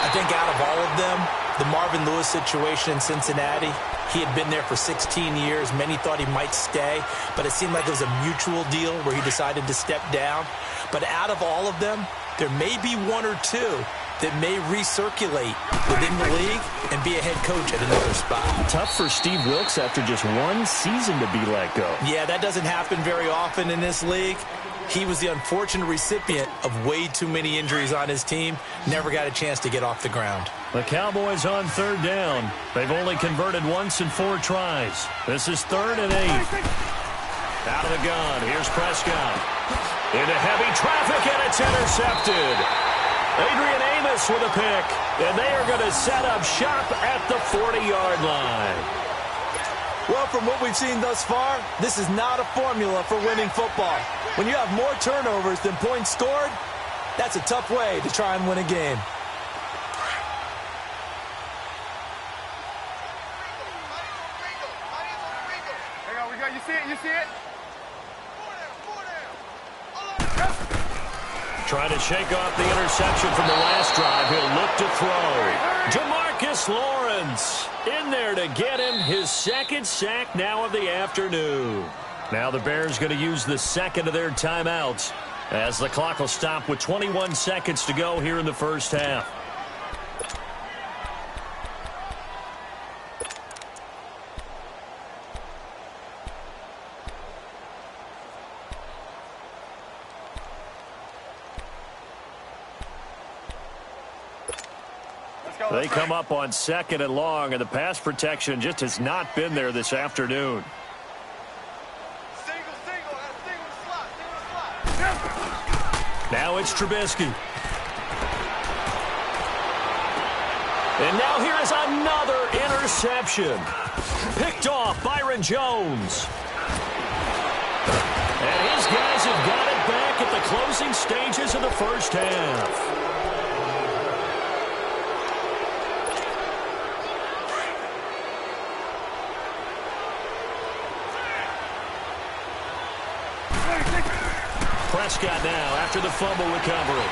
I think out of all of them, the Marvin Lewis situation in Cincinnati, he had been there for 16 years. Many thought he might stay, but it seemed like it was a mutual deal where he decided to step down. But out of all of them, there may be 1 or 2 that may recirculate within the league and be a head coach at another spot. Tough for Steve Wilks after just 1 season to be let go. Yeah, that doesn't happen very often in this league. He was the unfortunate recipient of way too many injuries on his team. Never got a chance to get off the ground. The Cowboys on 3rd down. They've only converted once in 4 tries. This is 3rd and 8. Out of the gun. Here's Prescott. Into heavy traffic, and it's intercepted. Adrian Amos with a pick, and they are going to set up shop at the 40-yard line. Well, from what we've seen thus far, this is not a formula for winning football. When you have more turnovers than points scored, that's a tough way to try and win a game. Hang on, we got, you see it, you see it? Trying to shake off the interception from the last drive. He'll look to throw. Jamarcus Lawrence in there to get him his 2nd sack now of the afternoon. Now the Bears going to use the 2nd of their timeouts as the clock will stop with 21 seconds to go here in the first half. They come up on 2nd and long, and the pass protection just has not been there this afternoon. Now it's Trubisky. And now here is another interception. Picked off Byron Jones. And his guys have got it back at the closing stages of the first half. Prescott now after the fumble recovery.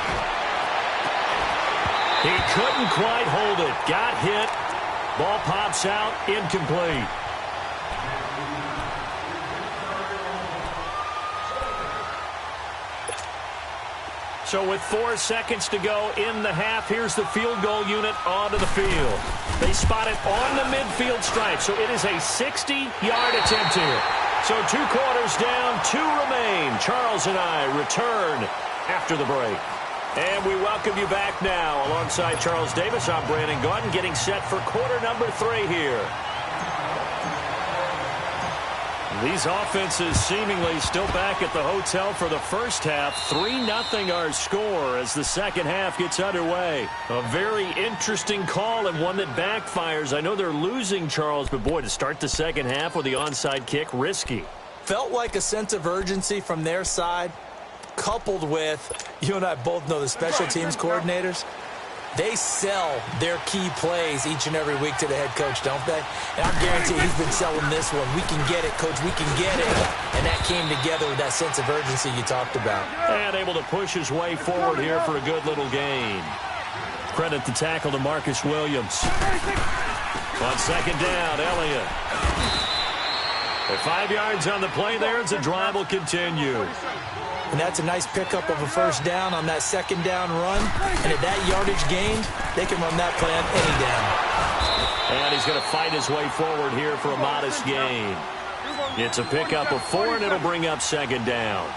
He couldn't quite hold it. Got hit. Ball pops out. Incomplete. So with 4 seconds to go in the half, here's the field goal unit onto the field. They spot it on the midfield stripe, so it is a 60-yard attempt here. So 2 quarters down, 2 remain. Charles and I return after the break. And we welcome you back now. Alongside Charles Davis, I'm Brandon Gaudin, getting set for quarter number 3 here. These offenses seemingly still back at the hotel for the first half. 3-0 our score as the second half gets underway. A very interesting call and one that backfires. I know they're losing, Charles, but boy, to start the second half with the onside kick, risky. Felt like a sense of urgency from their side, coupled with, you and I both know the special teams coordinators. They sell their key plays each and every week to the head coach, don't they? And I guarantee he's been selling this one. We can get it, coach. We can get it. And that came together with that sense of urgency you talked about. And able to push his way forward here for a good little gain. Credit the tackle to Marcus Williams. On second down, Elliott. At 5 yards on the play there, as the drive will continue. And that's a nice pickup of a first down on that second down run. And at that yardage gained, they can run that play on any down. And he's going to fight his way forward here for a modest gain. It's a pickup of 4, and it'll bring up second down.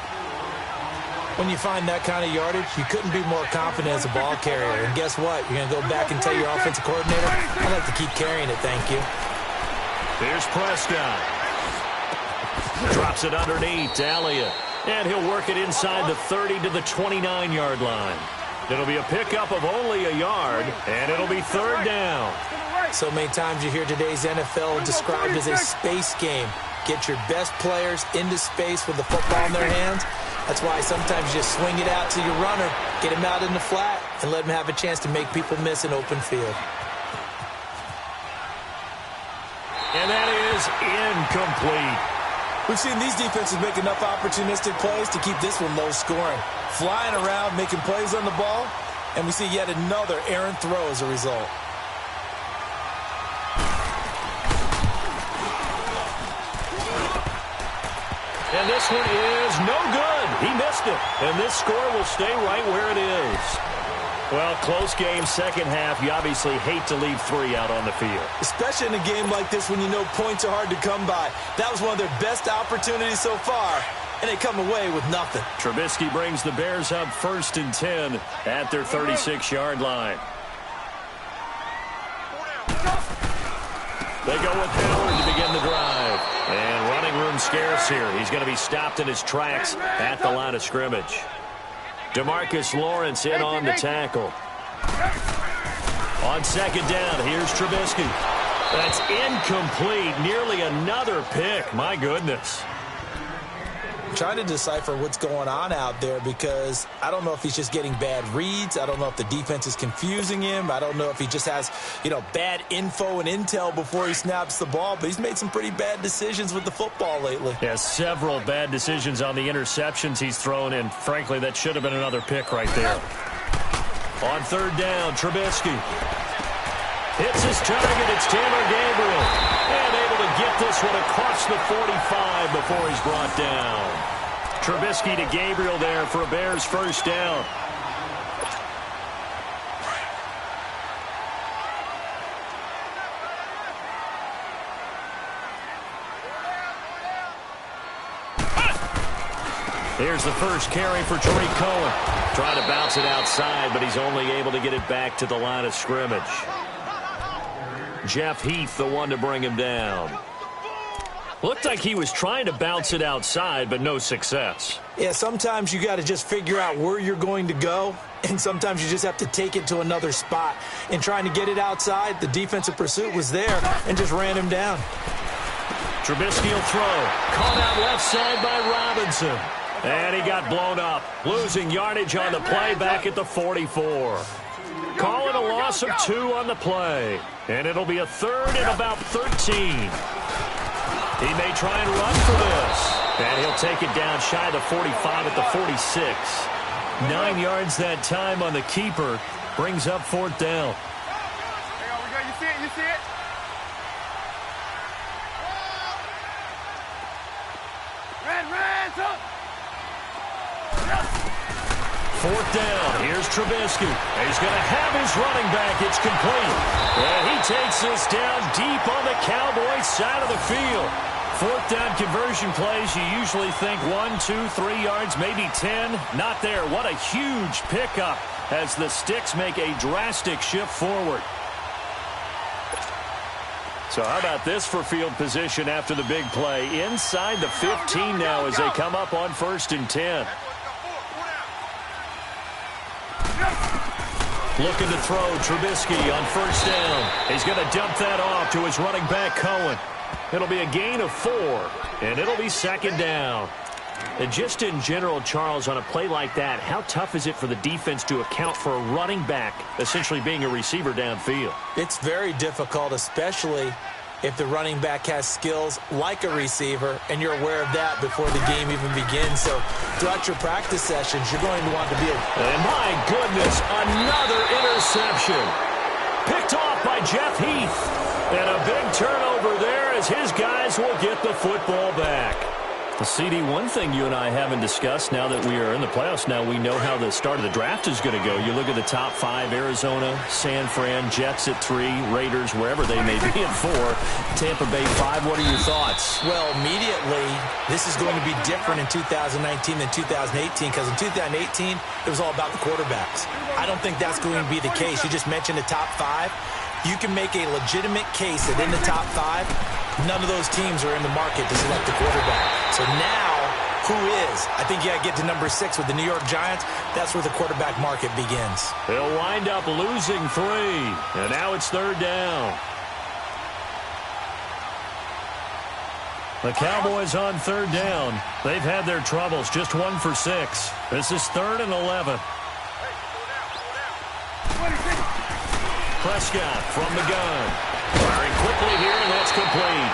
When you find that kind of yardage, you couldn't be more confident as a ball carrier. And guess what? You're going to go back and tell your offensive coordinator, I'd like to keep carrying it, thank you. Here's Prescott. Drops it underneath to Elliott. And he'll work it inside the 30 to the 29-yard line. It'll be a pickup of only a yard, and it'll be third down. So many times you hear today's NFL described as a space game. Get your best players into space with the football in their hands. That's why sometimes you just swing it out to your runner, get him out in the flat, and let him have a chance to make people miss an open field. And that is incomplete. We've seen these defenses make enough opportunistic plays to keep this one low scoring. Flying around, making plays on the ball, and we see yet another errant throw as a result. And this one is no good. He missed it. And this score will stay right where it is. Well, close game, second half. You obviously hate to leave 3 out on the field. Especially in a game like this when you know points are hard to come by. That was one of their best opportunities so far, and they come away with nothing. Trubisky brings the Bears up 1st and 10 at their 36-yard line. They go with Howard to begin the drive. And running room scarce here. He's going to be stopped in his tracks at the line of scrimmage. DeMarcus Lawrence in on the tackle. On second down, here's Trubisky. That's incomplete. Nearly another pick. My goodness. Trying to decipher what's going on out there because I don't know if he's just getting bad reads. I don't know if the defense is confusing him. I don't know if he just has, bad info and intel before he snaps the ball. But he's made some pretty bad decisions with the football lately. Yeah, several bad decisions on the interceptions he's thrown, and frankly, that should have been another pick right there. On third down, Trubisky hits his target. It's Taylor Gabriel. And able to get this one across the 45 before he's brought down. Trubisky to Gabriel there for a Bears first down. Here's the first carry for Tariq Cohen. Trying to bounce it outside, but he's only able to get it back to the line of scrimmage. Jeff Heath, the one to bring him down. Looked like he was trying to bounce it outside, but no success. Yeah, sometimes you got to just figure out where you're going to go, and sometimes you just have to take it to another spot. In trying to get it outside, the defensive pursuit was there and just ran him down. Trubisky will throw. Caught out left side by Robinson. And he got blown up, losing yardage on the play back at the 44. Call it a loss of 2 on the play. And it'll be a third and about 13. He may try and run for this. And he'll take it down shy of the 45 at the 46. 9 yards that time on the keeper. Brings up fourth down. Hang on, we go. You see it? You see it? Red, up. Fourth down. Here's Trubisky. He's going to have his running back. It's complete. And he takes this down deep on the Cowboys side of the field. Fourth down conversion plays, you usually think 1, 2, 3 yards, maybe 10. Not there. What a huge pickup as the Sticks make a drastic shift forward. So how about this for field position after the big play? Inside the 15 now as they come up on 1st and 10. Looking to throw Trubisky on first down. He's going to dump that off to his running back, Cohen. It'll be a gain of 4, and it'll be second down. And just in general, Charles, on a play like that, how tough is it for the defense to account for a running back essentially being a receiver downfield? It's very difficult, especially if the running back has skills like a receiver, and you're aware of that before the game even begins. So throughout your practice sessions, you're going to want to be And my goodness, another interception. Picked off by Jeff Heath. And a big turnover there as his guys will get the football back. CD, one thing you and I haven't discussed now that we are in the playoffs now, we know how the start of the draft is going to go. You look at the top 5, Arizona, San Fran, Jets at 3, Raiders, wherever they may be at 4, Tampa Bay 5. What are your thoughts? Well, immediately, this is going to be different in 2019 than 2018 because in 2018, it was all about the quarterbacks. I don't think that's going to be the case. You just mentioned the top 5. You can make a legitimate case that in the top 5, None of those teams are in the market to select a quarterback. So now, who is? I think you got to get to number 6 with the New York Giants. That's where the quarterback market begins. They'll wind up losing 3. And now it's 3rd down. The Cowboys on 3rd down. They've had their troubles. Just 1 for 6. This is 3rd and 11. Prescott from the gun. Firing quickly here, and that's complete.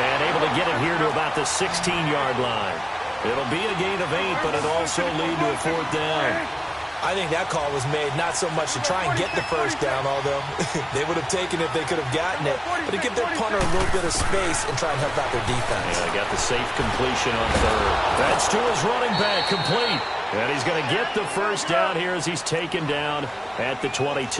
And able to get it here to about the 16-yard line. It'll be a gain of 8, but it'll also lead to a 4th down. I think that call was made not so much to try and get the first down, although they would have taken it if they could have gotten it, but to give their punter a little bit of space and try and help out their defense. Yeah, they got the safe completion on 3rd. That's to his running back, complete. And he's going to get the first down here as he's taken down at the 22.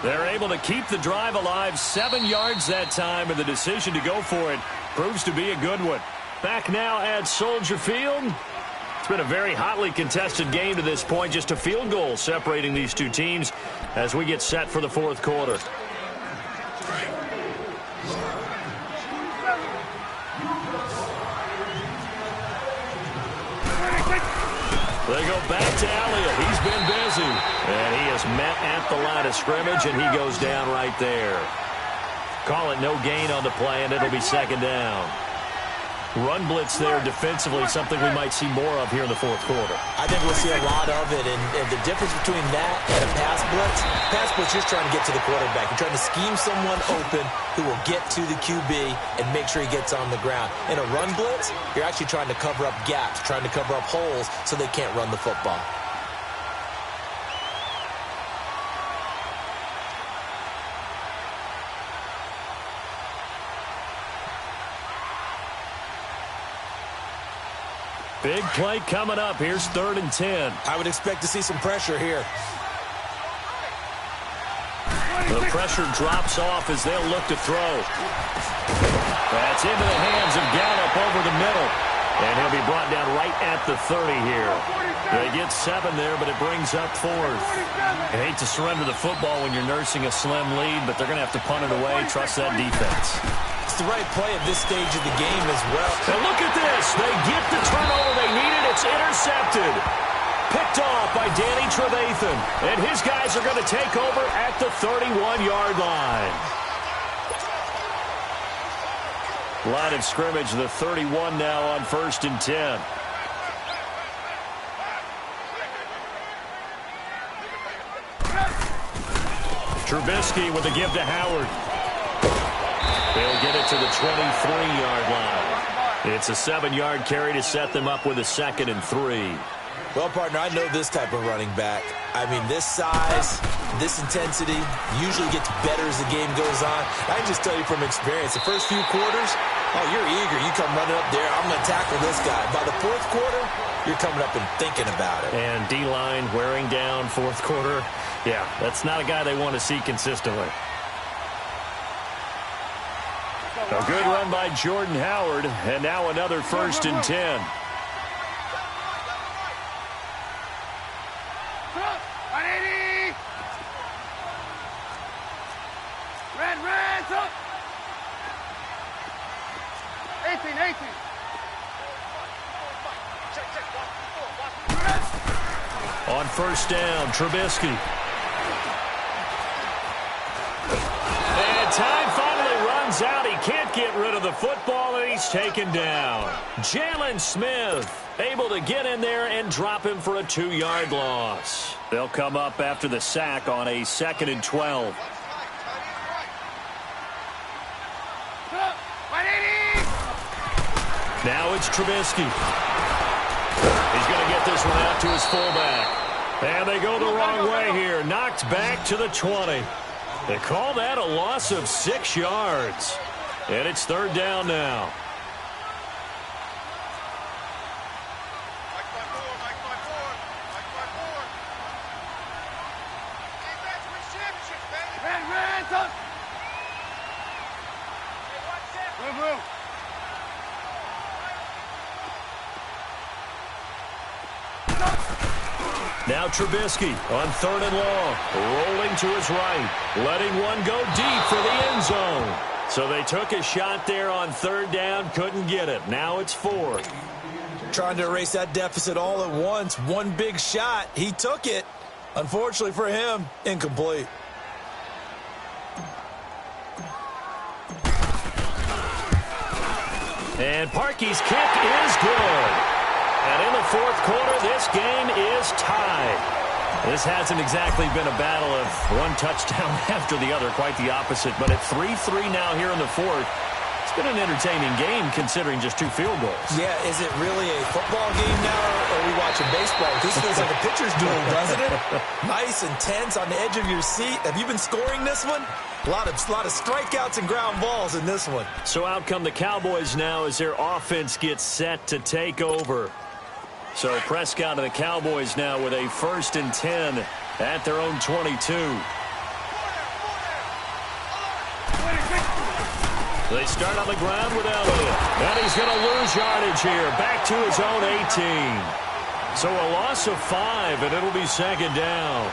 They're able to keep the drive alive, 7 yards that time, and the decision to go for it proves to be a good one. Back now at Soldier Field. It's been a very hotly contested game to this point. Just a field goal separating these two teams as we get set for the 4th quarter. They go back to Elliott. He's been busy. And he is met at the line of scrimmage, and he goes down right there. Call it no gain on the play, and it'll be 2nd down. Run blitz there defensively, something we might see more of here in the 4th quarter. I think we'll see a lot of it, and the difference between that and a pass blitz, you're just trying to get to the quarterback. You're trying to scheme someone open who will get to the QB and make sure he gets on the ground. In a run blitz, you're actually trying to cover up gaps, trying to cover up holes so they can't run the football. Big play coming up. Here's 3rd and 10. I would expect to see some pressure here. The pressure drops off as they'll look to throw. That's into the hands of Gallup over the middle. And he'll be brought down right at the 30 here. They get 7 there, but it brings up 4th. I hate to surrender the football when you're nursing a slim lead, but they're going to have to punt it away. Trust that defense. It's the right play at this stage of the game as well. And look at this. They get the turnover they needed. It's intercepted. Picked off by Danny Trevathan. And his guys are going to take over at the 31-yard line. Line of scrimmage, the 31 now on 1st and 10. Trubisky with a give to Howard. They'll get it to the 23-yard line. It's a 7-yard carry to set them up with a 2nd and 3. Well, partner, I know this type of running back. I mean, this size, this intensity usually gets better as the game goes on. I can just tell you from experience, the first few quarters, oh, you're eager. You come running up there, I'm going to tackle this guy. By the 4th quarter, you're coming up and thinking about it. And D-line wearing down 4th quarter. Yeah, that's not a guy they want to see consistently. A good run by Jordan Howard, and now another 1st and 10. Red, up. 18. On 1st down, Trubisky. And time finally runs out. He can't get rid of the football, and he's taken down. Jalen Smith able to get in there and drop him for a 2-yard loss. They'll come up after the sack on a 2nd and 12. Now it's Trubisky. He's going to get this one out to his fullback. And they go the wrong way here. Knocked back to the 20. They call that a loss of 6 yards. And it's 3rd down now. Now Trubisky on 3rd and long. Rolling to his right. Letting one go deep for the end zone. So they took a shot there on third down, couldn't get it. Now it's fourth. Trying to erase that deficit all at once. One big shot. He took it. Unfortunately for him, incomplete. And Parkey's kick is good. And in the fourth quarter, this game is tied. This hasn't exactly been a battle of one touchdown after the other, quite the opposite. But at 3-3 now here in the fourth, it's been an entertaining game considering just 2 field goals. Yeah, is it really a football game now, or are we watching baseball? This feels like a pitcher's duel, doesn't it? Nice and tense on the edge of your seat. Have you been scoring this one? A lot of strikeouts and ground balls in this one. So out come the Cowboys now as their offense gets set to take over. So Prescott and the Cowboys now with a 1st and 10 at their own 22. They start on the ground with Elliott. And he's going to lose yardage here. Back to his own 18. So a loss of 5, and it'll be 2nd down.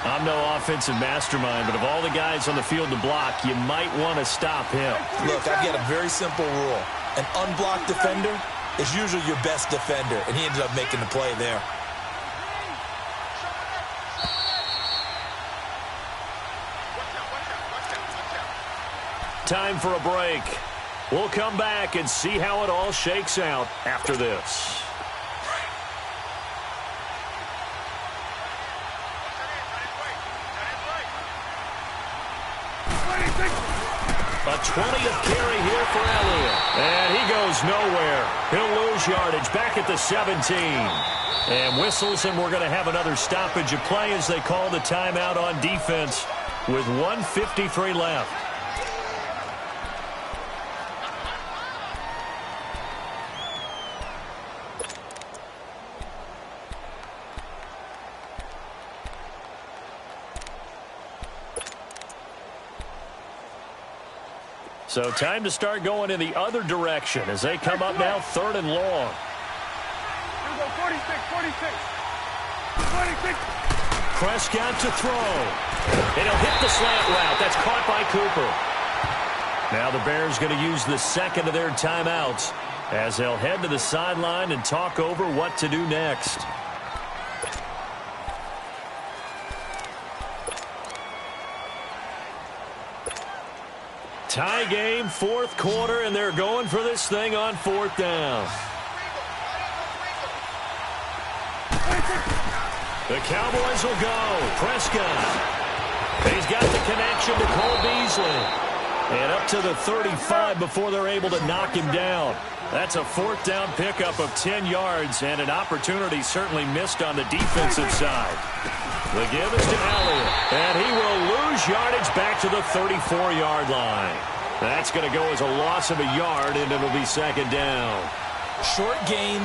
I'm no offensive mastermind, but of all the guys on the field to block, you might want to stop him. Look, I've got a very simple rule. An unblocked defender is usually your best defender, and he ended up making the play there. Time for a break. We'll come back and see how it all shakes out after this. A 20th carry here for Elliott. And he goes nowhere. He'll lose yardage back at the 17. And whistles, and we're going to have another stoppage of play as they call the timeout on defense with 1:53 left. So time to start going in the other direction as they come up now 3rd and long. Here we go, 46. Prescott to throw. And he'll hit the slant route. That's caught by Cooper. Now the Bears going to use the 2nd of their timeouts as they'll head to the sideline and talk over what to do next. Tie game, 4th quarter, and they're going for this thing on 4th down. The Cowboys will go. Prescott. He's got the connection to Cole Beasley. And up to the 35 before they're able to knock him down. That's a 4th down pickup of 10 yards and an opportunity certainly missed on the defensive side. The give is to Elliott, and he will lose yardage back to the 34-yard line. That's going to go as a loss of a yard, and it'll be 2nd down. Short game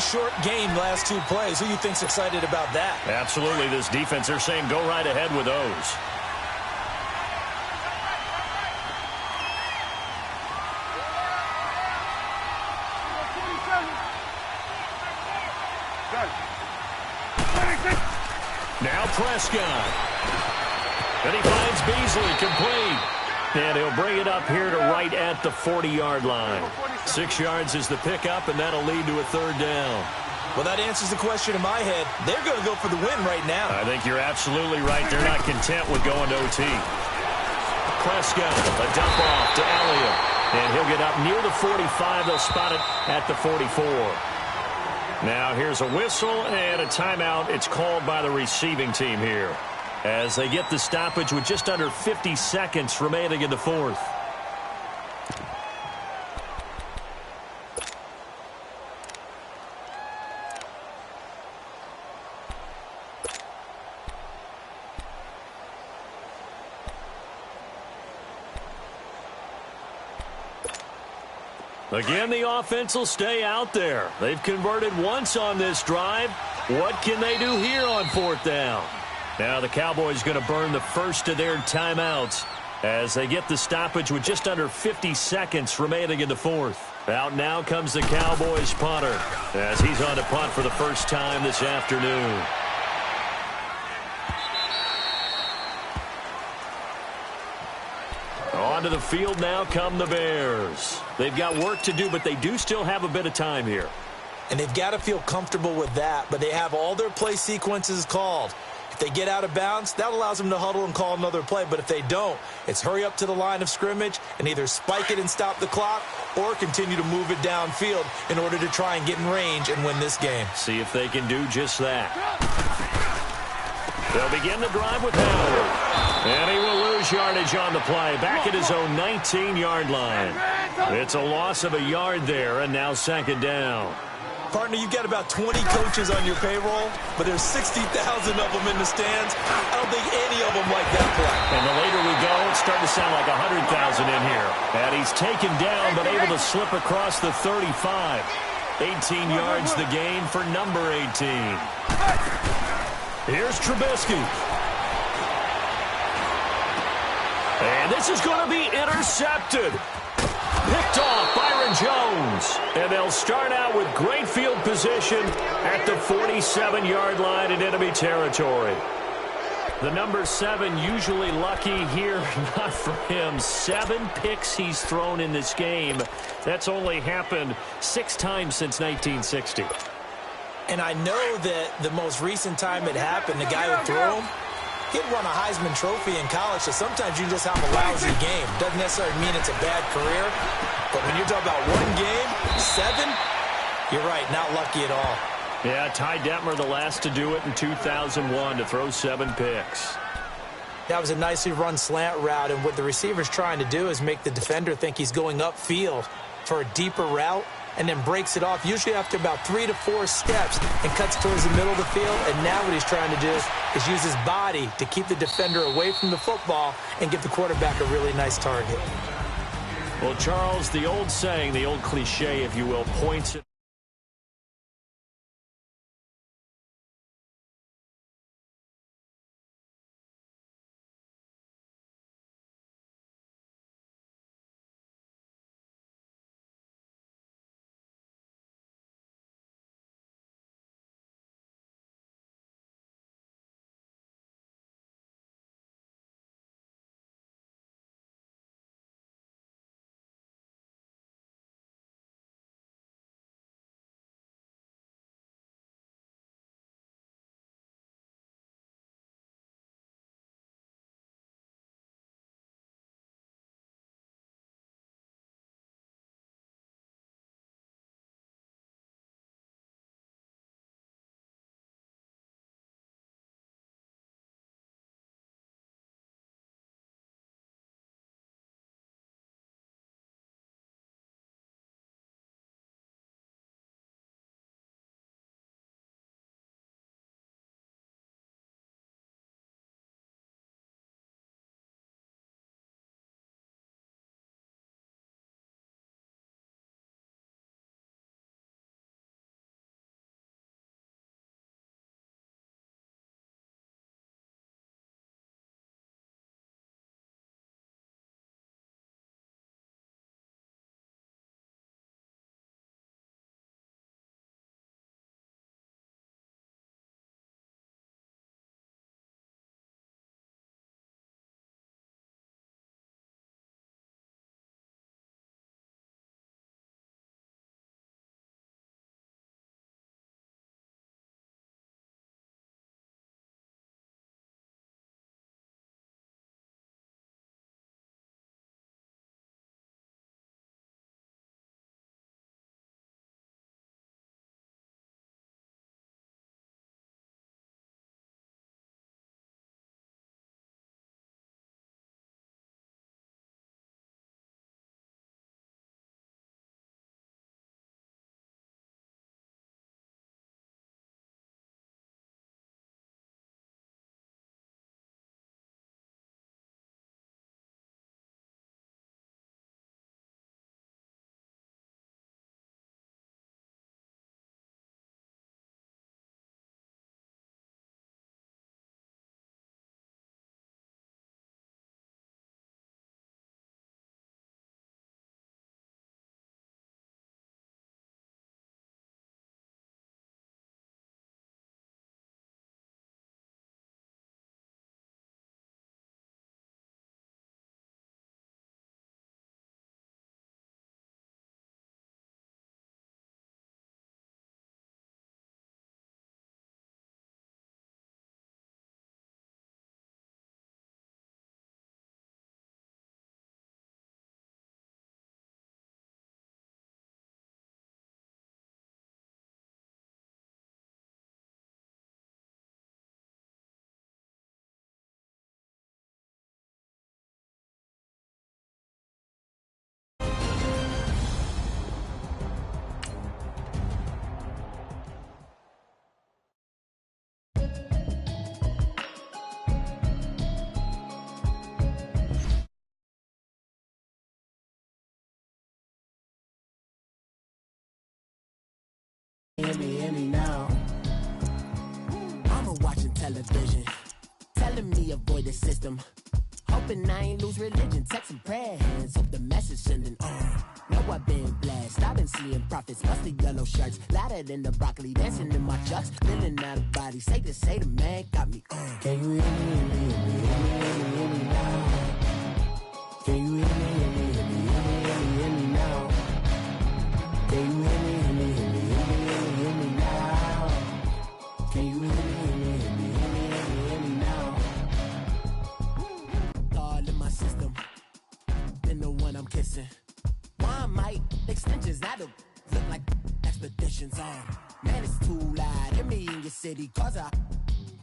last 2 plays. Who you think's excited about that? Absolutely, this defense, they're saying go right ahead with those. Now Prescott. And he finds Beasley complete. And he'll bring it up here to right at the 40-yard line. 6 yards is the pickup, and that'll lead to a 3rd down. Well, that answers the question in my head. They're going to go for the win right now. I think you're absolutely right. They're not content with going to OT. Prescott, a dump off to Elliott. And he'll get up near the 45. They'll spot it at the 44. Now here's a whistle and a timeout. It's called by the receiving team here as they get the stoppage with just under 50 seconds remaining in the 4th. Again, the offense will stay out there. They've converted once on this drive. What can they do here on 4th down? Now the Cowboys going to burn the first of their timeouts as they get the stoppage with just under 50 seconds remaining in the 4th. Out now comes the Cowboys punter as he's on to punt for the first time this afternoon. Onto the field now come the Bears. They've got work to do, but they do still have a bit of time here. And they've got to feel comfortable with that, but they have all their play sequences called. If they get out of bounds, that allows them to huddle and call another play. But if they don't, it's hurry up to the line of scrimmage and either spike it and stop the clock or continue to move it downfield in order to try and get in range and win this game. See if they can do just that. They'll begin the drive with Howard. And he will lose yardage on the play. Back at his own 19-yard line. It's a loss of a yard there, and now second down. Partner, you've got about 20 coaches on your payroll, but there's 60,000 of them in the stands. I don't think any of them like that play. And the later we go, it's starting to sound like 100,000 in here. And he's taken down, but able to slip across the 35. 18 yards the gain for number 18. Here's Trubisky. And this is going to be intercepted. Picked off Byron Jones. And they'll start out with great field position at the 47-yard line in enemy territory. The number 7 usually lucky here, not for him. 7 picks he's thrown in this game. That's only happened 6 times since 1960. And I know that the most recent time it happened, the guy who threw him, he'd won a Heisman Trophy in college, so sometimes you just have a lousy game. Doesn't necessarily mean it's a bad career, but when you're talking about one game, 7, you're right, not lucky at all. Yeah, Ty Detmer, the last to do it in 2001, to throw 7 picks. That was a nicely run slant route, and what the receiver's trying to do is make the defender think he's going upfield for a deeper route, and then breaks it off, usually after about 3 to 4 steps, and cuts towards the middle of the field. And now what he's trying to do is use his body to keep the defender away from the football and give the quarterback a really nice target. Well, Charles, the old saying, the old cliche, if you will, points it. Hear me now. Mama watching television, telling me avoid the system. Hoping I ain't lose religion, texting prayer hands, hope the message sending on. Know I've been blessed, I've been seeing prophets, musty yellow shirts, louder than the broccoli, dancing in my chucks, feeling out of body, say the man got me on. Can you hear me, hear me, hear me now? Can you hear me, hear me, hear me, hear me now? Can you hear me, hear me, hear me, hear me now? Can you hear me, hear me, hear me, hear me now? All in my system, been the one I'm kissing. One might extensions that'll look like expeditions on. Man, it's too loud. Hear me in your city, cause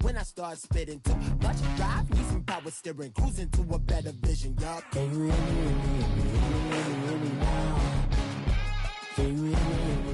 when I start spitting too much drive, need some power steering, cruising to a better vision, yup. Can you hear me, hear me, hear me, hear me now? Can you hear me, hear me?